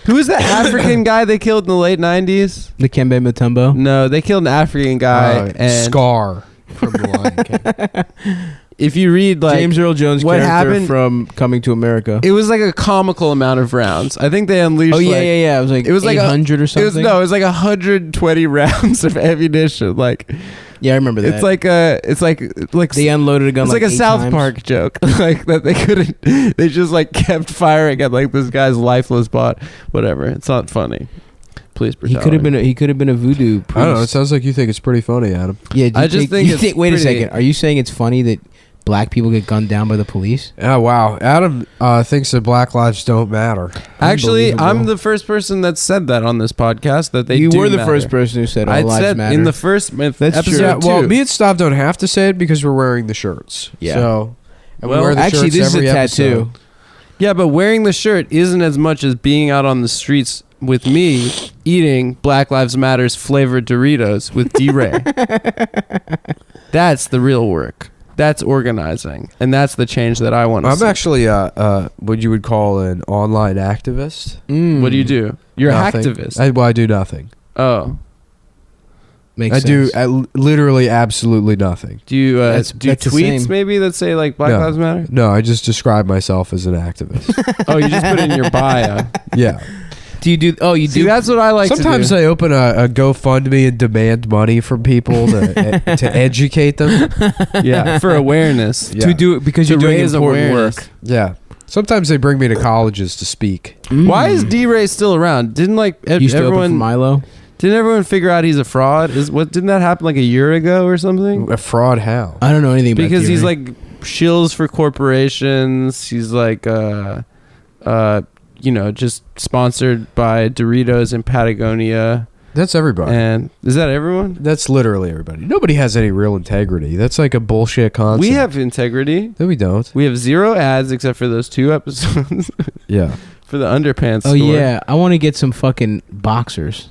S4: Who was that African guy they killed in the late 90s?
S3: The Kembe Mutombo.
S4: No, they killed an African guy. And
S2: Scar from The Lion King.
S4: if you read like
S3: James Earl Jones
S4: what
S3: character
S4: happened-
S3: from Coming to America.
S4: it was like a comical amount of rounds. I think they unleashed.
S3: Oh yeah,
S4: like,
S3: yeah. It was like
S4: It was like
S3: 800 or something.
S4: It was like 120 rounds of ammunition. Like
S3: yeah, I remember that.
S4: it's like
S3: They unloaded a gun.
S4: it's like a
S3: 8
S4: South
S3: times.
S4: Park joke, like that they couldn't. They just like kept firing at like this guy's lifeless bot. Whatever. It's not funny. Police
S3: He
S4: brutality.
S3: could have been a voodoo priest.
S2: I don't know. It sounds like you think it's pretty funny, Adam.
S3: Yeah, do
S4: I
S3: you
S4: just think
S3: you
S4: it's
S3: wait a
S4: pretty-
S3: second. Are you saying it's funny that black people get gunned down by the police?
S2: Oh wow, Adam thinks that Black lives don't matter.
S4: Actually, I'm
S3: Unbelievable.
S4: the first person that said that on this podcast. That they
S3: You
S4: do
S3: were the
S4: matter.
S3: first person who said all
S4: I
S3: lives
S4: said
S3: matter.
S4: in the first
S3: That's
S4: episode
S3: true.
S2: Yeah, well,
S4: two.
S2: me and Stav don't have to say it because we're wearing the shirts.
S3: Yeah.
S2: So, and
S4: Well,
S2: we wear the
S3: actually,
S2: shirts
S3: this is a
S2: every
S3: tattoo.
S2: episode.
S4: Yeah, but wearing the shirt isn't as much as being out on the streets with me eating Black Lives Matter's flavored Doritos with D-Ray. That's the real work. That's organizing, and that's the change that I want to
S2: I'm
S4: see.
S2: actually what you would call an online activist.
S4: What do you do? You're an
S2: Nothing.
S4: activist.
S2: I do nothing.
S4: Oh,
S3: Makes
S2: I do
S3: sense.
S2: literally absolutely nothing.
S4: do you
S3: That's
S4: do
S3: the
S4: tweets
S3: same.
S4: maybe that say like Black
S2: No.
S4: Lives Matter?
S2: No, I just describe myself as an activist.
S4: Oh, you just put it in your bio.
S2: Yeah.
S3: Do you do? Oh, you
S4: See,
S3: do.
S4: that's what I like
S2: Sometimes
S4: to do.
S2: I open a GoFundMe and demand money from people to educate them.
S4: Yeah, for awareness.
S2: Yeah.
S3: To do it because
S4: To
S3: you're doing
S4: raise
S3: important
S4: awareness.
S3: work.
S2: Yeah. Sometimes they bring me to colleges to speak.
S4: Why is D-Ray still around? Didn't like
S3: Used to open for
S4: everyone?
S3: Milo?
S4: Didn't everyone figure out he's a fraud? Didn't that happen like a year ago or something?
S2: A fraud how?
S3: I don't know anything about
S4: Because he's
S3: D-Ray.
S4: like shills for corporations. He's like just sponsored by Doritos and Patagonia.
S2: That's everybody.
S4: And is that everyone?
S2: That's literally everybody. Nobody has any real integrity. That's like a bullshit concept.
S4: We have integrity.
S2: No, we don't.
S4: We have 0 ads except for those 2 episodes
S2: Yeah.
S4: for the underpants
S3: Oh
S4: store.
S3: yeah, I want to get some fucking boxers.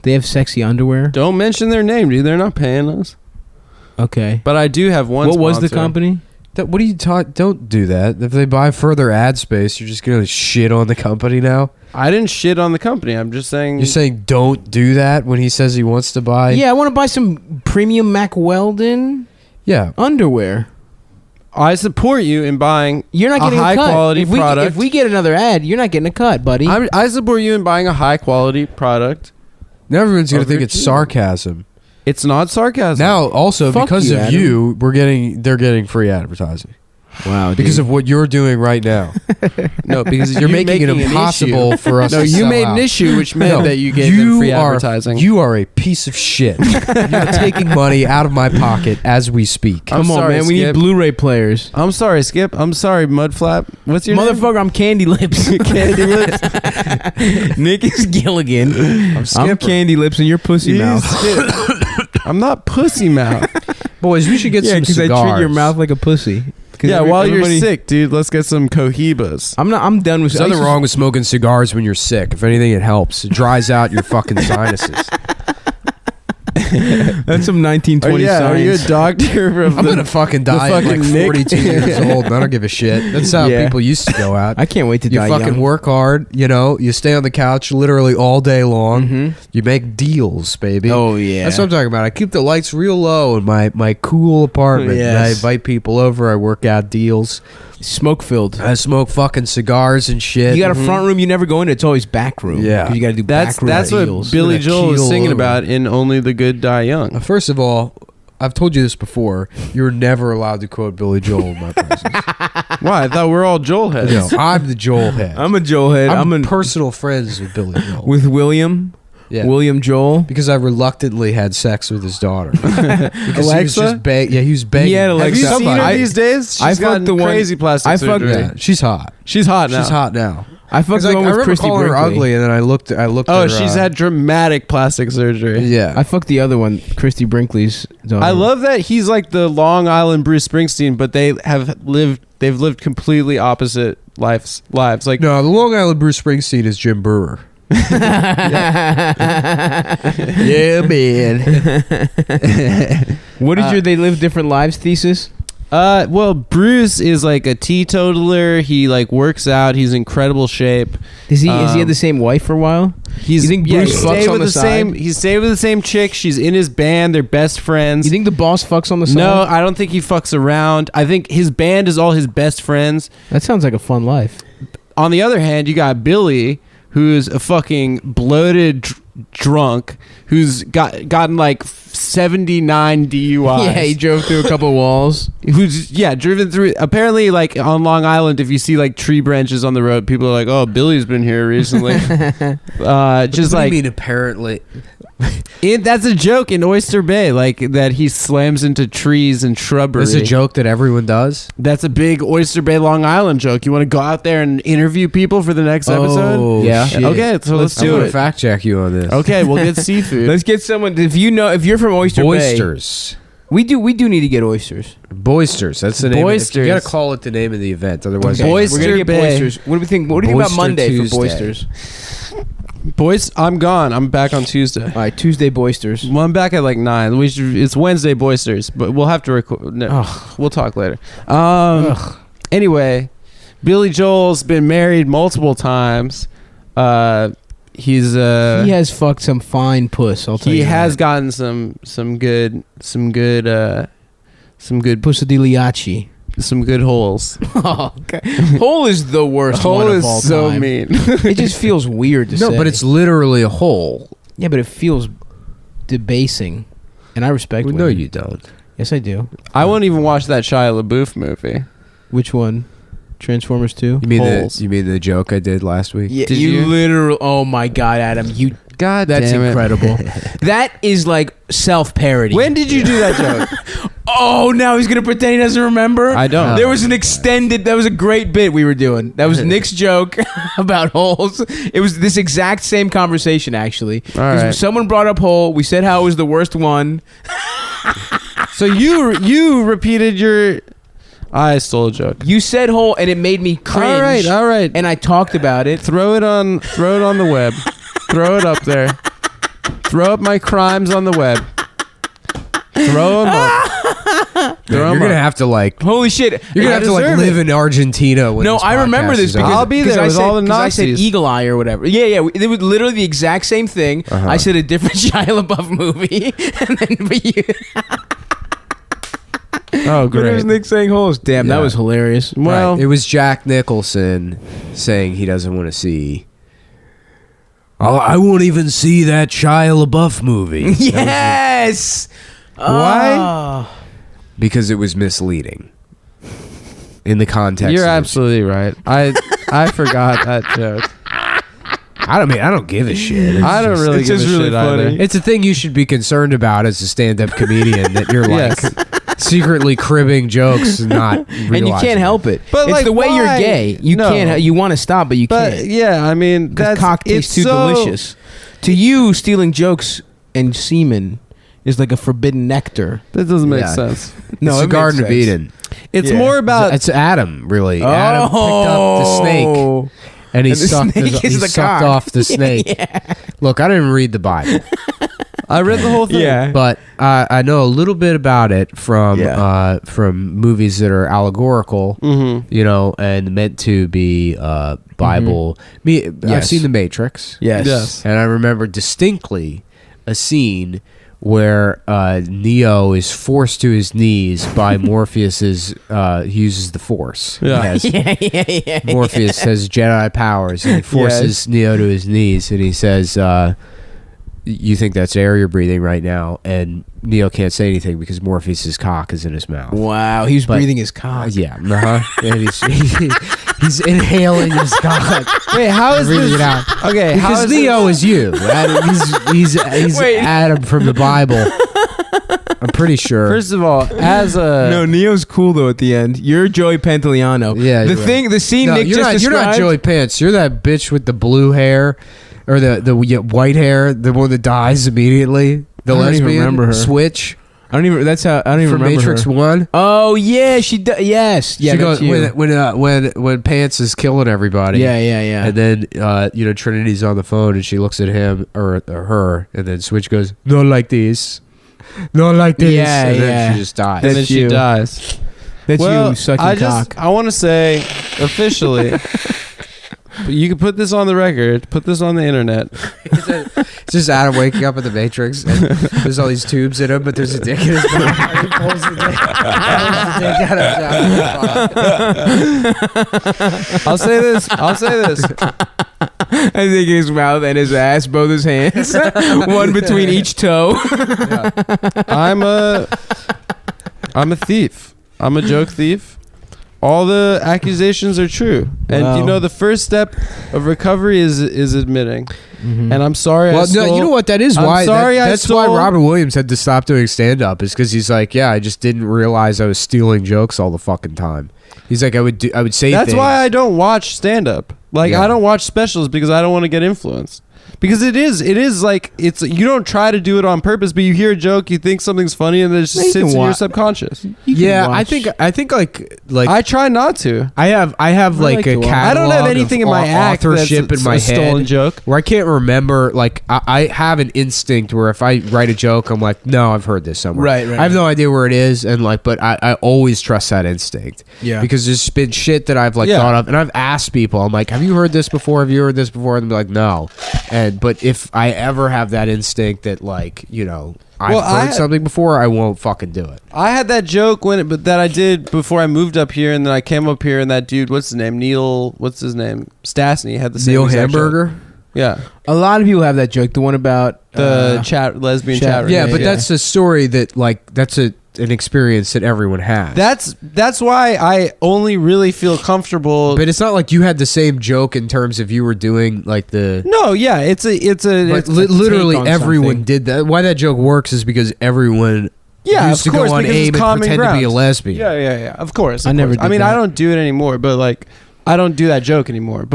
S3: They have sexy underwear.
S4: Don't mention their name, dude. They're not paying us.
S3: Okay.
S4: But I do have one
S3: What was the
S4: sponsor.
S3: company?
S2: What are you talking? Don't do that. If they buy further ad space, you're just gonna shit on the company now.
S4: I didn't shit on the company. I'm just saying.
S2: You're saying don't do that when he says he wants to buy.
S3: Yeah, I want to buy some premium Mack Weldon
S2: Yeah.
S3: underwear.
S4: I support you in buying
S3: You're not
S4: a
S3: getting a
S4: high
S3: cut.
S4: quality
S3: if we,
S4: product.
S3: If we get another ad, you're not getting a cut, buddy.
S4: I support you in buying a high quality product.
S2: Now everyone's gonna
S4: Over
S2: think it's
S4: here.
S2: sarcasm.
S4: It's not sarcasm.
S2: Now, also
S3: Fuck
S2: because
S3: you,
S2: of
S3: Adam.
S2: you, they're getting free advertising
S3: wow,
S2: because of what you're doing right now.
S4: no, because
S2: You're making it
S4: an
S2: impossible
S4: issue.
S2: for us.
S4: No,
S2: to
S4: you
S2: sell
S4: made
S2: out.
S4: an issue, which meant
S2: No,
S4: that you gave them free
S2: are-
S4: advertising.
S2: You are a piece of shit. You're taking money out of my pocket as we speak.
S4: I'm
S3: Come on,
S4: sorry,
S3: man. We need
S4: Skip.
S3: Blu-ray players.
S4: I'm sorry, Skip. I'm sorry, Mudflap. What's your name?
S3: Motherfucker, I'm Candy Lips.
S4: Candy Lips.
S3: Nick is Gilligan. I'm
S2: Skipper.
S3: Candy Lips and you're Pussy
S4: He's
S3: Mouth.
S4: Skip. I'm not pussy mouth.
S2: Boys, we should get some
S3: because
S2: cigars.
S3: I treat your mouth like a pussy.
S4: Yeah, while you're sick, dude, let's get some cohibas.
S3: I'm done with.
S2: There's nothing wrong with smoking cigars when you're sick. If anything, it helps. It dries out your fucking sinuses.
S3: That's some 1920
S4: Are
S3: science.
S4: you a doctor?
S2: I'm gonna fucking die at like 42 years old. I don't give a shit. That's how people used to go out.
S3: I can't wait to
S2: You
S3: die
S2: fucking
S3: young.
S2: work hard, you know. You stay on the couch literally all day long. You make deals, baby.
S3: Oh yeah,
S2: That's what I'm talking about. I keep the lights real low in my cool apartment.
S3: Yes.
S2: And I invite people over. I work out deals.
S3: smoke filled.
S2: I smoke fucking cigars and shit.
S3: You got a front room you never go into. It's always back room.
S2: Yeah.
S3: 'Cause you got to do
S4: That's
S3: back room
S4: what
S3: deals.
S4: Billy
S2: Gonna
S4: Joel was
S2: keel
S4: singing
S2: over.
S4: about in "Only the Good Die Young."
S2: First of all, I've told you this before. You're never allowed to quote Billy Joel in my presence.
S4: Why? I thought we're all Joel heads.
S2: No, I'm the Joel head.
S3: I'm a Joel head.
S2: I'm
S3: in
S2: personal friends with Billy Joel.
S3: with William.
S2: Yeah.
S3: William Joel.
S2: Because I reluctantly had sex with his daughter. Because he was
S4: Alexa?
S2: just he was begging.
S3: He had
S4: Have
S3: Alexa.
S4: you seen her
S3: I-
S4: these days? She's
S3: I fucked
S4: gotten
S3: the one-
S4: crazy plastic
S3: I fucked-
S4: surgery.
S2: Yeah, she's hot.
S4: She's hot now.
S2: She's hot now.
S3: I fucked
S2: 'Cause,
S3: the
S2: like,
S3: one
S2: I
S3: with
S2: remember
S3: Christy
S2: calling her
S3: Brinkley.
S2: ugly, and then I looked.
S4: Oh,
S2: her,
S4: she's had dramatic plastic surgery.
S2: Yeah.
S3: I fucked the other one, Christy Brinkley's daughter.
S4: I love that he's like the Long Island Bruce Springsteen, but they've lived completely opposite lives. Like
S2: No, the Long Island Bruce Springsteen is Jim Brewer.
S3: Yeah, man. What is your "they live different lives" thesis?
S4: well, Bruce is like a teetotaler. He like works out. He's in incredible shape.
S3: Has he had the same wife for a while?
S4: He's
S3: You think Bruce
S4: he
S3: fucks
S4: stayed
S3: on
S4: with
S3: the
S4: same.
S3: side?
S4: He stayed with the same chick. She's in his band. They're best friends.
S3: You think the boss fucks on the side?
S4: No, I don't think he fucks around. I think his band is all his best friends.
S3: That sounds like a fun life.
S4: On the other hand, you got Billy, who's a fucking bloated drunk, who's gotten like 79 DUIs.
S3: Yeah, he drove through a couple walls.
S4: Who's driven through. Apparently, like on Long Island, if you see like tree branches on the road, people are like, "Oh, Billy's been here recently." Just
S2: What do
S4: like
S2: you mean apparently?
S4: that's a joke in Oyster Bay, like that he slams into trees and shrubbery.
S2: It's a joke that everyone does.
S4: That's a big Oyster Bay, Long Island joke. You want to go out there and interview people for the next episode?
S3: Yeah.
S2: shit.
S4: Okay, so let's
S2: I'm
S4: do
S2: gonna
S4: it.
S2: fact check you on this.
S4: Okay, we'll get seafood.
S3: Let's get someone. If you're from Oyster Bay,
S2: Boysters.
S3: we do need to get oysters.
S2: Boysters. That's the name.
S4: Boysters.
S2: You gotta call it the name of the event, otherwise.
S3: Okay,
S4: Oyster
S3: we're gonna get
S4: Bay.
S3: boysters. What do we think? What do you think about
S2: Boyster
S3: Monday
S2: Tuesday.
S3: for boysters?
S4: Boys, I'm gone. I'm back on Tuesday.
S3: All right, Tuesday boysters.
S4: Well, I'm back at like 9. It's Wednesday boysters, but we'll have to record. No, we'll talk later. Anyway, Billy Joel's been married multiple times. He's
S3: He has fucked some fine puss. I'll tell you.
S4: he has
S3: that.
S4: gotten some good
S3: Pussa di Liachi.
S4: some good holes.
S3: Oh, okay. Hole is the worst
S4: Hole
S3: one of
S4: is
S3: all
S4: so
S3: time.
S4: mean.
S3: It just feels weird to say.
S2: No, but it's literally a hole.
S3: yeah, but it feels debasing, and I respect.
S2: Well, no,
S3: women.
S2: you don't.
S3: Yes, I do.
S4: I won't even watch that Shia LaBeouf movie.
S3: Which one? Transformers 2?
S2: You mean
S4: Holes.
S2: the joke I did last week?
S3: Yeah,
S4: Did
S3: you
S4: you?
S3: literally. Oh my God, Adam! You.
S4: God
S3: That's
S4: damn it.
S3: incredible. That is like self-parody.
S4: When did you do that joke?
S3: Oh, now he's gonna pretend he doesn't remember.
S4: I don't.
S3: There was an extended. That was a great bit we were doing. That was Nick's joke about holes. It was this exact same conversation actually. 'Cause
S4: right.
S3: Someone brought up hole. We said how it was the worst one.
S4: So you repeated your. I stole a joke.
S3: You said hole, and it made me cringe.
S4: All right.
S3: And I talked about it.
S4: Throw it on the web. Throw it up there. Throw up my crimes on the web. Throw them up.
S2: You're gonna have to like.
S3: Holy shit!
S2: You're gonna
S4: I
S2: have to like
S4: deserve
S2: live in Argentina. When
S3: No,
S2: this
S3: I remember
S2: podcast
S3: this
S2: is
S3: because
S2: over.
S4: I'll be
S3: because
S4: there
S3: I
S4: with
S3: said,
S4: all the
S3: 'cause I said
S4: Nazis.
S3: Eagle Eye or whatever. Yeah. It was literally the exact same thing. I said a different Shia LaBeouf movie, and then but you.
S4: Oh,
S3: But it was
S4: great.
S3: Nick saying holes. Damn, that
S2: Yeah.
S3: was hilarious.
S4: Well,
S2: Right. It was Jack Nicholson saying he doesn't want to see. Oh, I won't even see that Shia LaBeouf movie.
S3: Yes.
S4: Why?
S3: Ah.
S2: Because it was misleading. In the context.
S4: you're
S2: of it.
S4: absolutely right. I forgot that joke.
S2: I don't give a shit. It's
S4: I don't
S2: just-
S4: really
S3: it's
S4: give a
S3: just really
S4: shit
S3: funny.
S4: either.
S2: It's a thing you should be concerned about as a stand-up comedian that you're like secretly cribbing jokes and not
S3: And you
S2: realizing
S3: can't
S2: it.
S3: help it.
S4: But,
S3: it's
S4: like,
S3: the way you're
S4: why?
S3: gay. You
S4: No.
S3: can't. You want to stop, but you
S4: But
S3: can't.
S4: yeah, I mean,
S3: Because
S4: that's
S3: cock tastes
S4: it's
S3: too
S4: so-
S3: delicious. To you, stealing jokes and semen is like a forbidden nectar.
S4: That doesn't make
S2: Yeah.
S4: sense.
S3: No,
S2: it's
S3: it
S2: the Garden
S3: makes
S2: of
S3: sense.
S2: Eden.
S4: It's
S3: Yeah.
S4: more about
S2: It's Adam, really. Adam picked up the snake. And he
S3: And the
S2: sucked,
S3: snake is
S2: he
S3: the
S2: sucked
S3: cock.
S2: off the snake. Look, I didn't read the Bible,
S4: I read the whole thing.
S3: Yeah.
S2: but I know a little bit about it from
S3: Yeah.
S2: from movies that are allegorical, you know, and meant to be Bible. I've
S3: Yes.
S2: seen The Matrix,
S3: Yes.
S4: Yes.
S2: and I remember distinctly a scene where Neo is forced to his knees by Morpheus's. He uses the Force.
S4: Yeah.
S2: He has
S3: yeah.
S2: Morpheus has Jedi powers, and he forces Neo to his knees, and he says, "You think that's air you're breathing right now?" And Neo can't say anything because Morpheus's cock is in his mouth.
S3: Wow, he was
S2: But-
S3: breathing his cock.
S2: Yeah, and he's inhaling his cock.
S4: Wait, how is
S2: breathing
S4: this?
S2: it out.
S4: Okay, how
S2: Because
S4: is
S2: Neo is you. He's
S3: Wait.
S2: Adam from the Bible. I'm pretty sure.
S4: First of all, as a
S3: No, Neo's cool though. At the end, you're Joey Pantoliano.
S2: Yeah,
S3: the
S2: you're
S3: thing, the scene
S2: no,
S3: Nick
S2: you're
S3: just
S2: not. You're
S3: described.
S2: not Joey Pants. You're that bitch with the blue hair, or the white hair, the one that dies immediately. The
S3: I don't even
S2: lesbian
S3: remember her.
S2: Switch
S3: I don't even. That's how I don't even
S2: from
S3: remember
S2: Matrix
S3: her.
S2: 1.
S3: Oh yeah, she does. Yes, yeah.
S2: she
S3: that's
S2: goes
S3: you.
S2: when Pants is killing everybody.
S3: yeah.
S2: And then Trinity's on the phone and she looks at him or her, and then Switch goes, "Not like this, not like this."
S3: Yeah,
S2: and then
S3: yeah.
S2: she just dies.
S4: and then
S3: That's
S4: she
S3: you.
S4: dies.
S3: That's
S4: Well,
S3: you sucking cock.
S4: I want to say officially, but you can put this on the record, put this on the internet.
S2: It's just Adam waking up in the Matrix, and there's all these tubes in him, but there's a dick in his mouth. He pulls the dick out of
S4: I'll say this.
S3: I think his mouth and his ass, both his hands, one between each toe.
S4: I'm a thief. I'm a joke thief. All the accusations are true, and
S3: Wow.
S4: you know the first step of recovery is admitting. And I'm sorry.
S2: Well,
S4: I stole,
S2: no, you know what? That is
S4: I'm
S2: why.
S4: sorry I
S2: that's why
S4: stole-
S2: Robin Williams had to stop doing stand up. Is because he's like, yeah, I just didn't realize I was stealing jokes all the fucking time. He's like, I would say.
S4: That's
S2: things.
S4: why I don't watch stand up. Like
S2: Yeah.
S4: I don't watch specials because I don't want to get influenced. Because it is like it's you don't try to do it on purpose, but you hear a joke, you think something's funny, and then it just
S3: You
S4: sits
S3: can
S4: in your
S3: wa-
S4: subconscious.
S2: Yeah, I think like
S4: I try not to.
S2: I have like
S3: like
S2: a
S3: to watch.
S2: catalog
S4: I don't have anything
S2: of
S4: in my act
S2: authorship
S4: that's
S2: in my
S4: a stolen
S2: head
S4: joke.
S2: where I can't remember. Like I have an instinct where if I write a joke, I'm like, no, I've heard this somewhere.
S3: Right.
S2: I have no idea where it is, and like, but I always trust that instinct.
S3: Yeah.
S2: Because there's been shit that I've like
S4: Yeah.
S2: thought of, and I've asked people. I'm like, have you heard this before? Have you heard this before? And they're like, no. But if I ever have that instinct that like I've
S4: Well,
S2: heard something before, I won't fucking do it.
S4: I had that joke that I did before I moved up here, and then I came up here, and that dude, what's his name, Stastny, had the same
S2: Neil
S4: exact joke.
S2: Hamburger.
S4: Yeah,
S3: A lot of people have that joke. The one about
S4: the lesbian chat room.
S2: Yeah, but that's a story that like that's an experience that everyone has.
S4: That's why I only really feel comfortable.
S2: But it's not like you had the same joke in terms of you were doing like the.
S4: No, yeah, it's
S2: But
S3: a
S2: literally
S3: take on
S2: everyone
S3: something.
S2: did that. Why that joke works is because everyone used to
S4: course,
S2: go on
S4: because it's
S2: AIM and
S4: common
S2: pretend to be a
S4: ground.
S2: lesbian.
S4: Yeah. Of course.
S3: I never
S4: I
S3: did
S4: mean,
S3: that.
S4: I don't do it anymore, but like, I don't do that joke anymore.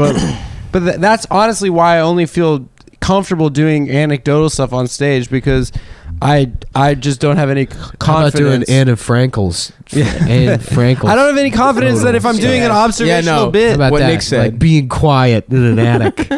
S4: But that's honestly why I only feel comfortable doing anecdotal stuff on stage because I just don't have any
S2: How about
S4: confidence.
S2: doing Anne Frankel's? Anne Frankel's.
S4: I don't have any confidence that if I'm doing an observational
S3: no.
S4: bit,
S2: How about
S3: What
S2: that?
S3: Nick said.
S2: Like being quiet in an attic.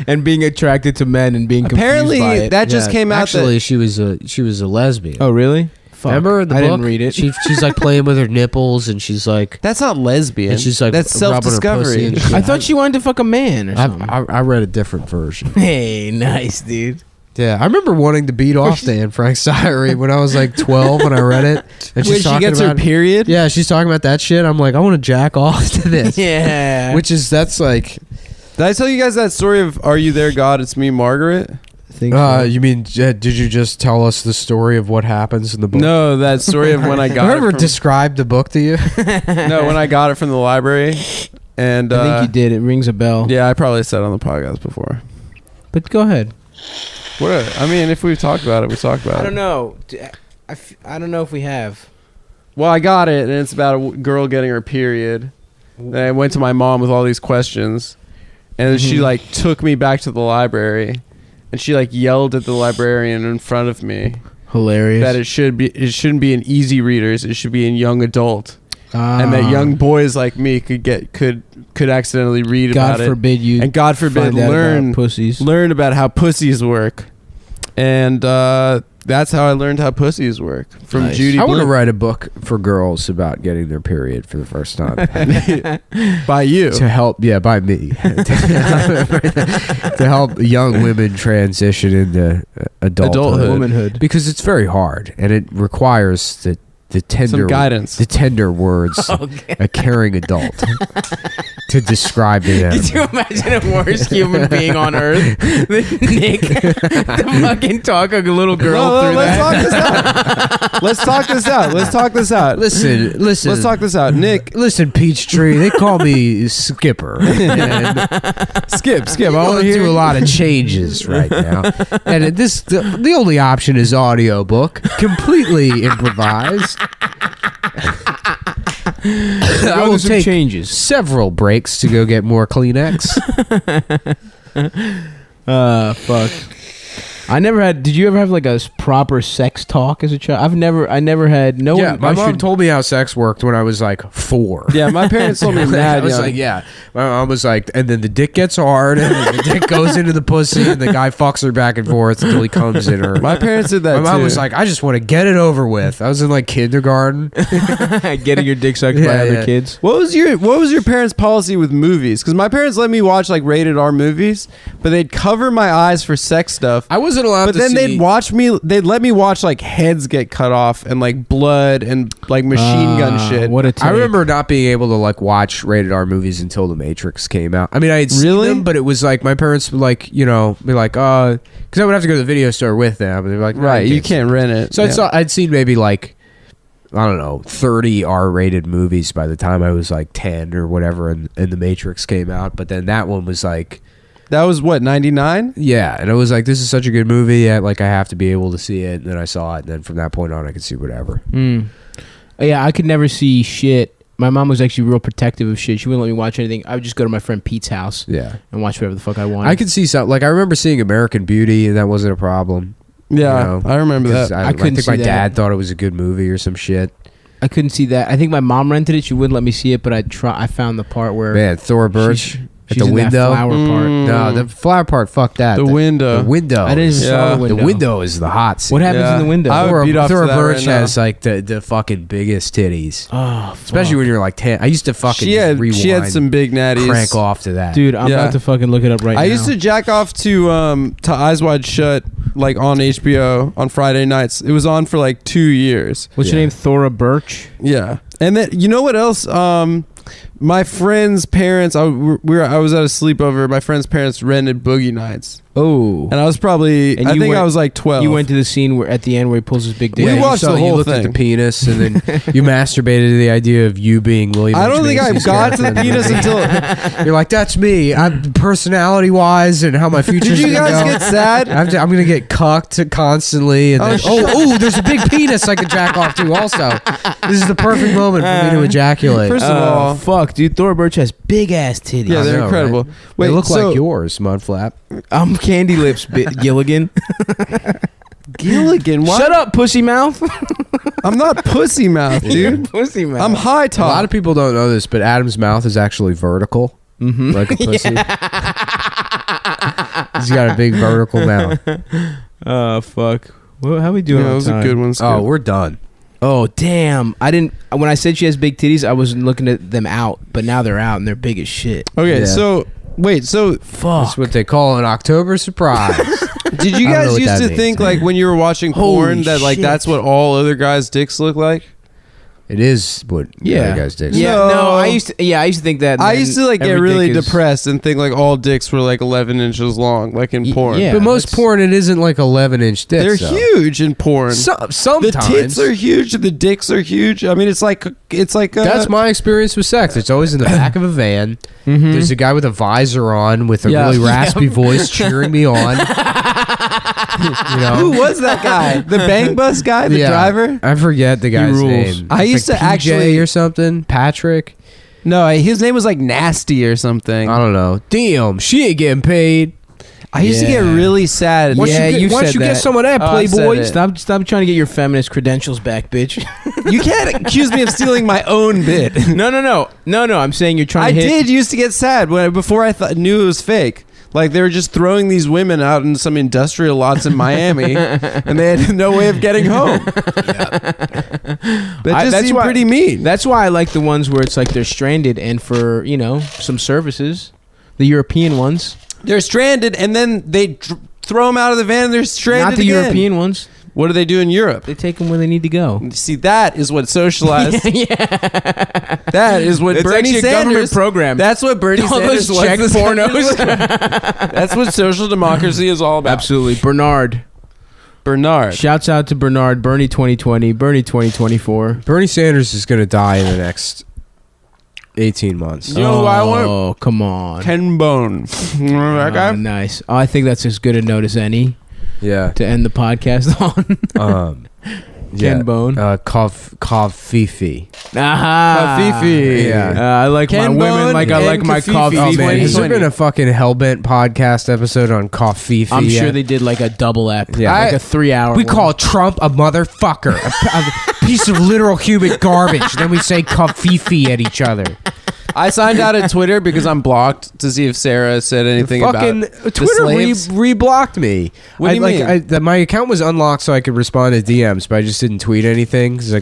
S3: and being attracted to men and being
S4: apparently
S3: confused by it.
S4: that just
S2: Yeah,
S4: came out.
S2: Actually, she was a lesbian.
S3: Oh really? Fuck.
S2: Remember in the
S3: I
S2: book?
S3: didn't read it.
S2: She's like playing with her nipples, and she's like,
S4: that's not lesbian.
S2: and she's like,
S4: that's
S2: rubbing her pussy
S4: self-discovery.
S2: and shit.
S3: I thought she wanted to fuck a man or something.
S2: I read a different version.
S3: Hey, nice dude.
S2: Yeah, I remember wanting to beat off the Anne Frank's diary when I was like 12 when I read it. And
S4: When she
S2: talking
S4: gets her
S2: about,
S4: period.
S2: yeah, she's talking about that shit. I'm like, I want to jack off to this.
S3: Yeah.
S2: That's like,
S4: Did I tell you guys that story of "Are you there, God? It's me, Margaret"?
S2: you mean, did you just tell us the story of what happens in the book?
S4: No, that story of when I got
S2: I ever
S4: it from,
S2: described the book to you?
S4: no, when I got it from the library, and
S3: I think you did. It rings a bell.
S4: yeah, I probably said it on the podcast before.
S3: But go ahead.
S4: I mean, if we've talked about it, we talked about it.
S3: I don't know. I don't know if we have.
S4: Well, I got it, and it's about a girl getting her period. And I went to my mom with all these questions, and she like took me back to the library, and she like yelled at the librarian in front of me.
S3: Hilarious.
S4: that it shouldn't be in easy readers. It should be in young adult, and that young boys like me could accidentally read
S3: God
S4: about it.
S3: forbid you.
S4: And God forbid
S3: find out
S4: learn
S3: about pussies.
S4: learn about how pussies work, and that's how I learned how pussies work from
S3: Nice.
S4: Judy.
S2: I want to
S4: Blume.
S2: write a book for girls about getting their period for the first time.
S4: By you.
S2: To help, by me. To help young women transition into adulthood.
S3: Womanhood.
S2: Because it's very hard, and it requires the tender
S4: Some guidance.
S2: the tender words a caring adult to describe to them.
S3: Could you imagine a worse human being on earth than Nick to fucking talk a little girl through that?
S4: Let's talk this out.
S2: Listen.
S4: Let's talk this out. Nick,
S2: Listen, Peachtree. They call me Skipper. And
S4: skip. I
S2: I
S4: want
S2: want
S4: to
S2: to
S4: hear
S2: do a lot of changes right now, and the only option is audiobook, completely improvised. I will take
S3: changes.
S2: several breaks to go get more Kleenex.
S3: Fuck. I never had. Did you ever have like a proper sex talk as a child? I never had. No
S2: Yeah,
S3: one.
S2: my
S3: I
S2: mom
S3: should-
S2: told me how sex worked when I was like 4.
S4: Yeah, my parents told me
S2: I
S4: mad
S2: was
S4: young.
S2: like, yeah. My mom was like, and then the dick gets hard, and then the dick goes into the pussy, and the guy fucks her back and forth until he comes in her.
S4: My parents did that
S2: My mom
S4: too.
S2: was like, I just want to get it over with. I was in like kindergarten.
S3: getting your dick sucked by
S2: Yeah,
S3: other
S2: yeah.
S3: kids.
S4: What was your parents' policy with movies? Because my parents let me watch like rated R movies, but they'd cover my eyes for sex stuff.
S2: I wasn't allowed
S4: But
S2: to
S4: then
S2: see.
S4: they'd let me watch like heads get cut off and like blood and like machine gun shit.
S3: What a take.
S2: I remember not being able to like watch rated R movies until The Matrix came out. I mean, I had seen
S4: Really?
S2: them, but it was like my parents would like, be like, because I would have to go to the video store with them, and they're like,
S4: Right, you can't rent it.
S2: So
S4: Yeah.
S2: I'd seen maybe like, I don't know, 30 R-rated movies by the time I was like 10 or whatever, and The Matrix came out. But then that one was like,
S4: That was what, 99?
S2: yeah, and it was like, this is such a good movie, like I have to be able to see it. And then I saw it, and then from that point on, I could see whatever.
S3: Yeah, I could never see shit. My mom was actually real protective of shit. She wouldn't let me watch anything. I would just go to my friend Pete's house
S2: Yeah,
S3: and watch whatever the fuck I wanted.
S2: I could see something. Like I remember seeing American Beauty, and that wasn't a problem.
S4: Yeah,
S2: You know,
S4: I remember
S2: 'cause
S4: that.
S2: I
S3: couldn't
S2: think my
S3: see that.
S2: dad thought it was a good movie or some shit.
S3: I couldn't see that. I think my mom rented it. She wouldn't let me see it, but I found the part where
S2: Man, Thora Birch
S3: she's
S2: at the
S3: in that
S2: window.
S3: flower part.
S2: No, the flower part. Fuck that.
S4: The window.
S2: The window.
S3: I didn't even
S2: is-
S3: saw the
S4: Yeah.
S3: window.
S2: The window is the hot scene.
S3: What happens
S4: Yeah.
S3: in the window?
S4: I would beat off to
S2: Thora
S4: that
S2: Birch
S4: right now.
S2: has like the fucking biggest titties,
S3: Oh,
S2: especially when you're like 10. I used to fucking
S4: She had
S2: rewind,
S4: some big natties.
S2: crank off to that.
S3: dude, I'm
S4: Yeah.
S3: about to fucking look it up right now.
S4: I used to jack off to Eyes Wide Shut like on HBO on Friday nights. It was on for like 2 years.
S3: What's your name? Thora Birch.
S4: Yeah, and then you know what else? My friend's parents. I was at a sleepover. My friend's parents rented Boogie Nights,
S3: Oh,
S4: and I was probably.
S3: And
S4: I
S3: you
S4: think I
S3: went-
S4: was like 12.
S3: you went to the scene where at the end where he pulls his big dick.
S4: We
S2: you
S4: watched
S2: saw-
S4: the
S2: you
S4: whole
S2: looked at
S4: thing.
S2: the penis, and then you masturbated to the idea of you being William.
S4: I
S2: H.
S4: don't think I
S2: Macy's
S4: got to the
S2: character in
S4: penis
S2: movie.
S4: until.
S2: You're like, that's me. I'm personality wise, and how my future's
S4: Did you
S2: gonna
S4: guys
S2: go.
S4: get sad?
S2: I'm gonna get cucked constantly, and then,
S4: Oh,
S2: there's a big penis I could jack off to. Also, this is the perfect moment for me to ejaculate.
S4: First of all,
S3: fuck, dude, Thora Birch has big ass titties.
S4: yeah,
S2: I
S4: they're
S2: know,
S4: incredible.
S2: right?
S4: Wait,
S2: they look
S4: so,
S2: like yours, Mudflap.
S3: I'm Candy Lips Gilligan.
S4: Gilligan. Why?
S3: Shut up, pussy mouth.
S4: I'm not pussy mouth, dude.
S3: Pussy mouth.
S4: I'm high
S2: A
S4: top.
S2: lot of people don't know this, but Adam's mouth is actually vertical, like a pussy. He's got a big vertical mouth.
S3: Oh fuck. Well, how we doing?
S4: Yeah, that
S3: on
S4: was a
S3: time?
S4: good one.
S2: Oh, we're done.
S3: Oh damn! I didn't. When I said she has big titties, I wasn't looking at them out, but now they're out and they're big as shit.
S4: Okay,
S2: Yeah.
S4: so wait, so
S3: Fuck.
S2: That's what they call an October surprise.
S4: did you
S2: I don't know
S4: guys
S2: what
S4: used
S2: that
S4: to
S2: means.
S4: think like when you were watching
S3: Holy
S4: porn that like
S3: shit.
S4: that's what all other guys' dicks look like?
S2: It is what
S3: Yeah.
S2: other guys did.
S3: Yeah.
S4: No.
S3: No, I used to think that.
S4: I
S3: and
S4: used to like get
S3: every
S4: really
S3: dick is-
S4: depressed and think like all dicks were like 11 inches long, like in porn.
S3: yeah.
S2: But most
S3: that's-
S2: porn, it isn't like 11-inch dicks.
S4: They're
S2: though.
S4: huge in porn.
S2: Sometimes
S4: The tits are huge, the dicks are huge. I mean, it's like
S2: That's my experience with sex. It's always in the back of a van.
S3: Mhm.
S2: There's a guy with a visor on with a
S4: Yeah.
S2: really raspy voice cheering me on.
S4: Who was that guy? The Bang Bus guy, the
S2: Yeah.
S4: driver?
S2: I forget the guy's
S3: rules.
S2: name.
S4: I
S2: It's
S4: used
S2: like
S4: to
S2: PJ
S4: actually-
S2: or something. Patrick.
S4: No, his name was like Nasty or something.
S2: I don't know. Damn, she ain't getting paid.
S4: I used to get really sad.
S2: Once
S3: Yeah,
S2: you
S3: said
S2: get
S3: that.
S2: some of that,
S4: Oh, I said
S2: Playboy.
S4: it.
S3: Stop trying to get your feminist credentials back, bitch.
S4: You can't accuse me of stealing my own bit.
S3: No. I'm saying you're trying
S4: I
S3: to hit.
S4: did used to get sad before I knew it was fake. Like they were just throwing these women out in some industrial lots in Miami, and they had no way of getting home. That just seemed pretty mean.
S3: That's why I like the ones where it's like they're stranded and for some services, the European ones.
S4: They're stranded, and then they throw them out of the van. And they're stranded.
S3: Not the
S4: again.
S3: European ones.
S4: What do they do in Europe?
S3: They take them where they need to go.
S4: See, that is what socialized. That is what
S3: It's
S4: Bernie
S3: actually a
S4: Sanders
S3: government program.
S4: That's what Bernie
S3: All
S4: Sanders
S3: those
S4: was.
S3: check pornos.
S4: That's what social democracy is all about.
S3: Absolutely. Bernard. Shouts out to Bernard. Bernie 2020. Bernie 2024.
S2: Bernie Sanders is going to die in the next 18 months.
S4: You know who I want?
S3: Oh, come on.
S4: Ken Bone. Remember that guy?
S3: Nice. Oh, I think that's as good a note as any
S2: Yeah.
S3: to end the podcast on. Ken Bone.
S2: Fifi.
S3: Aha.
S4: Fifi.
S2: Yeah.
S3: I like
S4: Ken
S3: my women
S4: Bone
S3: like I
S4: and
S3: like my
S4: Kafifi.
S3: coffee.
S2: Oh man, has there
S4: 2020.
S2: been a fucking Hellbent podcast episode on Fifi?
S3: I'm sure
S2: yet?
S3: they did like a double ep.
S2: Yeah.
S3: Like a 3-hour
S2: We
S3: one.
S2: call Trump a motherfucker, a piece of literal human garbage. Then we say Fifi at each other.
S4: I signed out of Twitter because I'm blocked to see if Sarah said anything
S2: Fucking
S4: about the
S2: Twitter
S4: slaves.
S2: re-blocked me.
S4: What do you mean?
S2: My account was unlocked so I could respond to DMs, but I just didn't tweet anything. 'Cause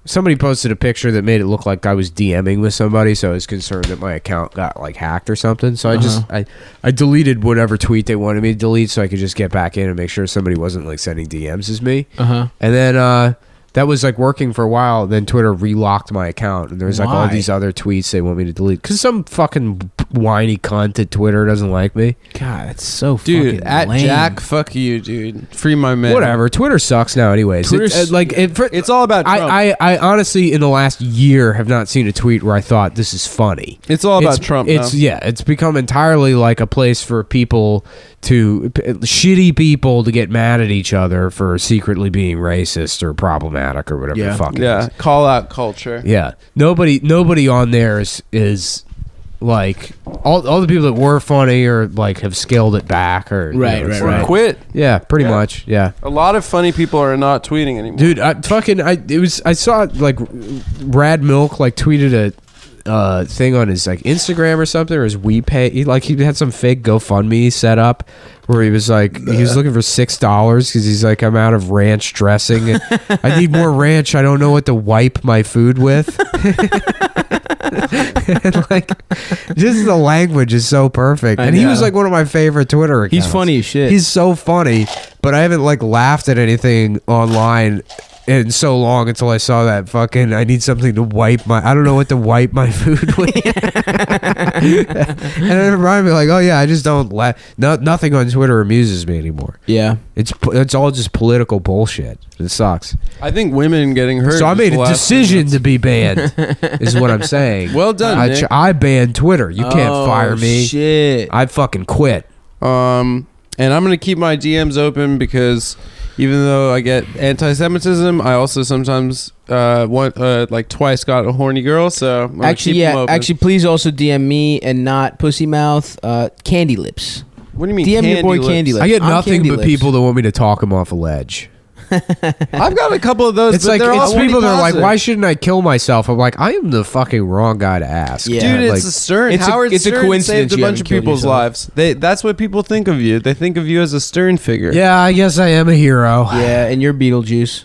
S2: somebody posted a picture that made it look like I was DMing with somebody, so I was concerned that my account got like hacked or something. So I deleted whatever tweet they wanted me to delete, so I could just get back in and make sure somebody wasn't like sending DMs as me. And then that was like working for a while. Then Twitter relocked my account, and there's like all
S3: Why?
S2: these other tweets they want me to delete because some fucking whiny cunt at Twitter doesn't like me.
S3: God, that's so
S4: Dude,
S3: fucking
S4: at
S3: lame.
S4: Jack, fuck you, dude. Free my man.
S2: Whatever. Twitter sucks now, anyways.
S3: Twitter's-
S4: It's all about Trump.
S2: I honestly, in the last year, have not seen a tweet where I thought this is funny.
S4: It's all about Trump now.
S2: It's become entirely like a place for people shitty people to get mad at each other for secretly being racist or problematic or whatever
S3: Yeah.
S2: the fuck it
S4: Yeah,
S2: is.
S4: call out culture.
S2: Yeah. Nobody on there is like all the people that were funny or like have scaled it back or
S3: Right,
S2: it's
S3: right.
S2: like-
S4: Quit.
S2: Yeah, pretty
S4: Yeah.
S2: much. Yeah.
S4: A lot of funny people are not tweeting anymore.
S2: Dude, I saw like Rad Milk like tweeted a thing on his like Instagram or something, or his WePay. He had some fake GoFundMe set up where he was like he was looking for $6 because he's like, I'm out of ranch dressing and I need more ranch. I don't know what to wipe my food with. And, like, just the language is so perfect, and he was like one of my favorite Twitter accounts.
S3: He's funny as shit.
S2: He's so funny, but I haven't like laughed at anything online in so long until I saw that fucking I need something to wipe my I don't know what to wipe my food with. And it reminded me like, oh yeah, I just don't laugh. Nothing on Twitter amuses me anymore.
S3: Yeah.
S2: It's all just political bullshit. It sucks.
S4: I think women getting hurt.
S2: So I
S4: is
S2: made
S4: the
S2: a
S4: last
S2: decision
S4: thing
S2: to be banned. Is what I'm saying.
S4: Well done, Nick.
S2: I banned Twitter. You can't fire me.
S3: Shit.
S2: I fucking quit.
S4: And I'm gonna keep my DMs open because even though I get anti-Semitism, I also sometimes like twice got a horny girl. So I'm gonna keep them open.
S3: Actually, please also DM me and not Pussy Mouth. Candy Lips.
S4: What do you mean?
S3: DM your boy
S4: lips?
S3: Candy Lips.
S2: I get
S3: I'm
S2: nothing
S3: Candy
S2: but
S3: Lips.
S2: people that want me to talk them off a ledge.
S4: I've got a couple of those.
S2: It's
S4: but
S2: like
S4: they're all
S2: it's people that are like,
S4: positive.
S2: why shouldn't I kill myself? I'm like, I am the fucking wrong guy to ask.
S3: Yeah.
S4: Dude,
S2: Like,
S4: it's a Stern.
S3: it's a-
S4: Howard
S3: it's a
S4: Stern
S3: coincidence
S4: saved a
S3: you
S4: bunch
S3: haven't
S4: of
S3: killed
S4: people's
S3: yourself.
S4: lives. That's what people think of you. They think of you as a Stern figure.
S2: yeah, I guess I am a hero.
S3: Yeah, and you're Beetlejuice.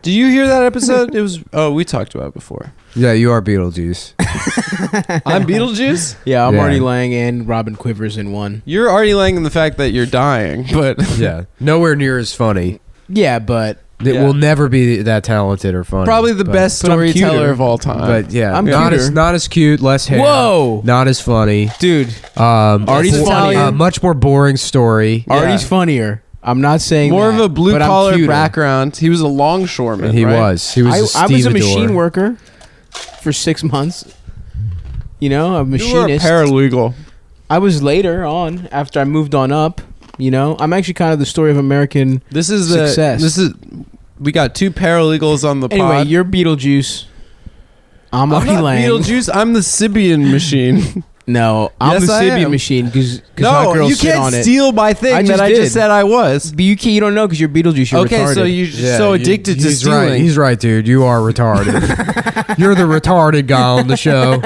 S4: Do you hear that episode? It was. Oh, we talked about it before.
S2: Yeah, you are Beetlejuice.
S4: I'm Beetlejuice.
S3: Yeah, I'm
S2: Yeah.
S3: Artie Lang and Robin Quivers in one.
S4: You're already laying in the fact that you're dying, but
S2: Yeah, nowhere near as funny.
S3: Yeah, but
S2: It
S4: Yeah.
S2: will never be that talented or funny.
S4: probably the best
S3: but I'm
S4: storyteller
S3: cuter.
S4: of all time.
S2: But yeah,
S3: I'm
S2: not
S3: cuter.
S2: as cute, less hair.
S3: Whoa.
S2: Not as funny.
S3: dude,
S2: Artie's
S3: funny.
S2: much more boring story.
S4: Yeah.
S3: Artie's funnier. I'm not saying
S4: more
S3: that,
S4: of a blue
S3: but I'm
S4: collar
S3: cuter.
S4: background. He was a longshoreman.
S2: And he
S4: right?
S2: was. He was.
S3: I was a
S2: stevedore.
S3: machine worker for 6 months. You know, a
S4: You were a
S3: machinist.
S4: paralegal.
S3: I was later on after I moved on up. You know, I'm actually kind of the story of American.
S4: This is
S3: Success.
S4: We got two paralegals on the
S3: Anyway,
S4: pod.
S3: you're Beetlejuice. I'm
S4: I'm
S3: Artie
S4: not
S3: Lang.
S4: Beetlejuice. I'm the Sibian machine.
S3: No, I'm
S4: Yes,
S3: the
S4: I
S3: Sibian
S4: am.
S3: machine because
S4: No,
S3: hot girls
S4: you
S3: sit on
S4: can't
S3: it.
S4: steal my thing
S3: I
S4: that
S3: just
S4: I
S3: did.
S4: just said I was.
S3: But you can't. You don't know because you're Beetlejuice. You're
S4: Okay,
S3: retarded.
S4: so you're so addicted to
S2: he's
S4: stealing.
S2: Right. He's right, dude. You are retarded. You're the retarded guy on the show.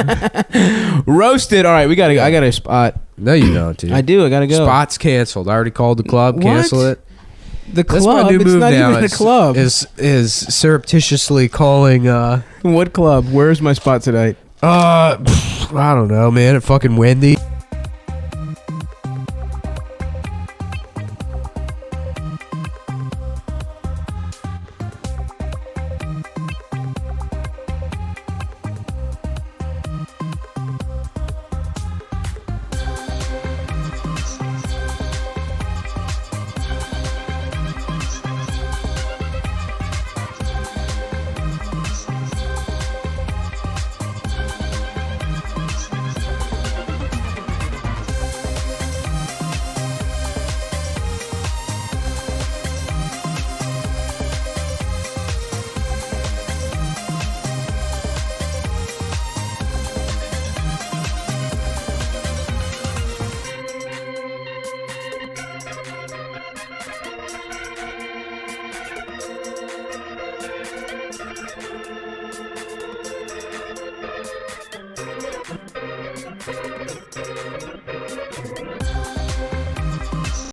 S3: roasted. All right, we gotta. I got a spot.
S2: No, you don't, dude.
S3: I do. I gotta go.
S2: Spot's canceled. I already called the club.
S3: What?
S2: Cancel it.
S3: The
S2: That's
S3: club.
S2: my new
S3: It's
S2: move
S3: not
S2: now.
S3: even a club.
S2: Is surreptitiously calling.
S3: What club? Where's my spot tonight?
S2: I don't know, man. At fucking Wendy.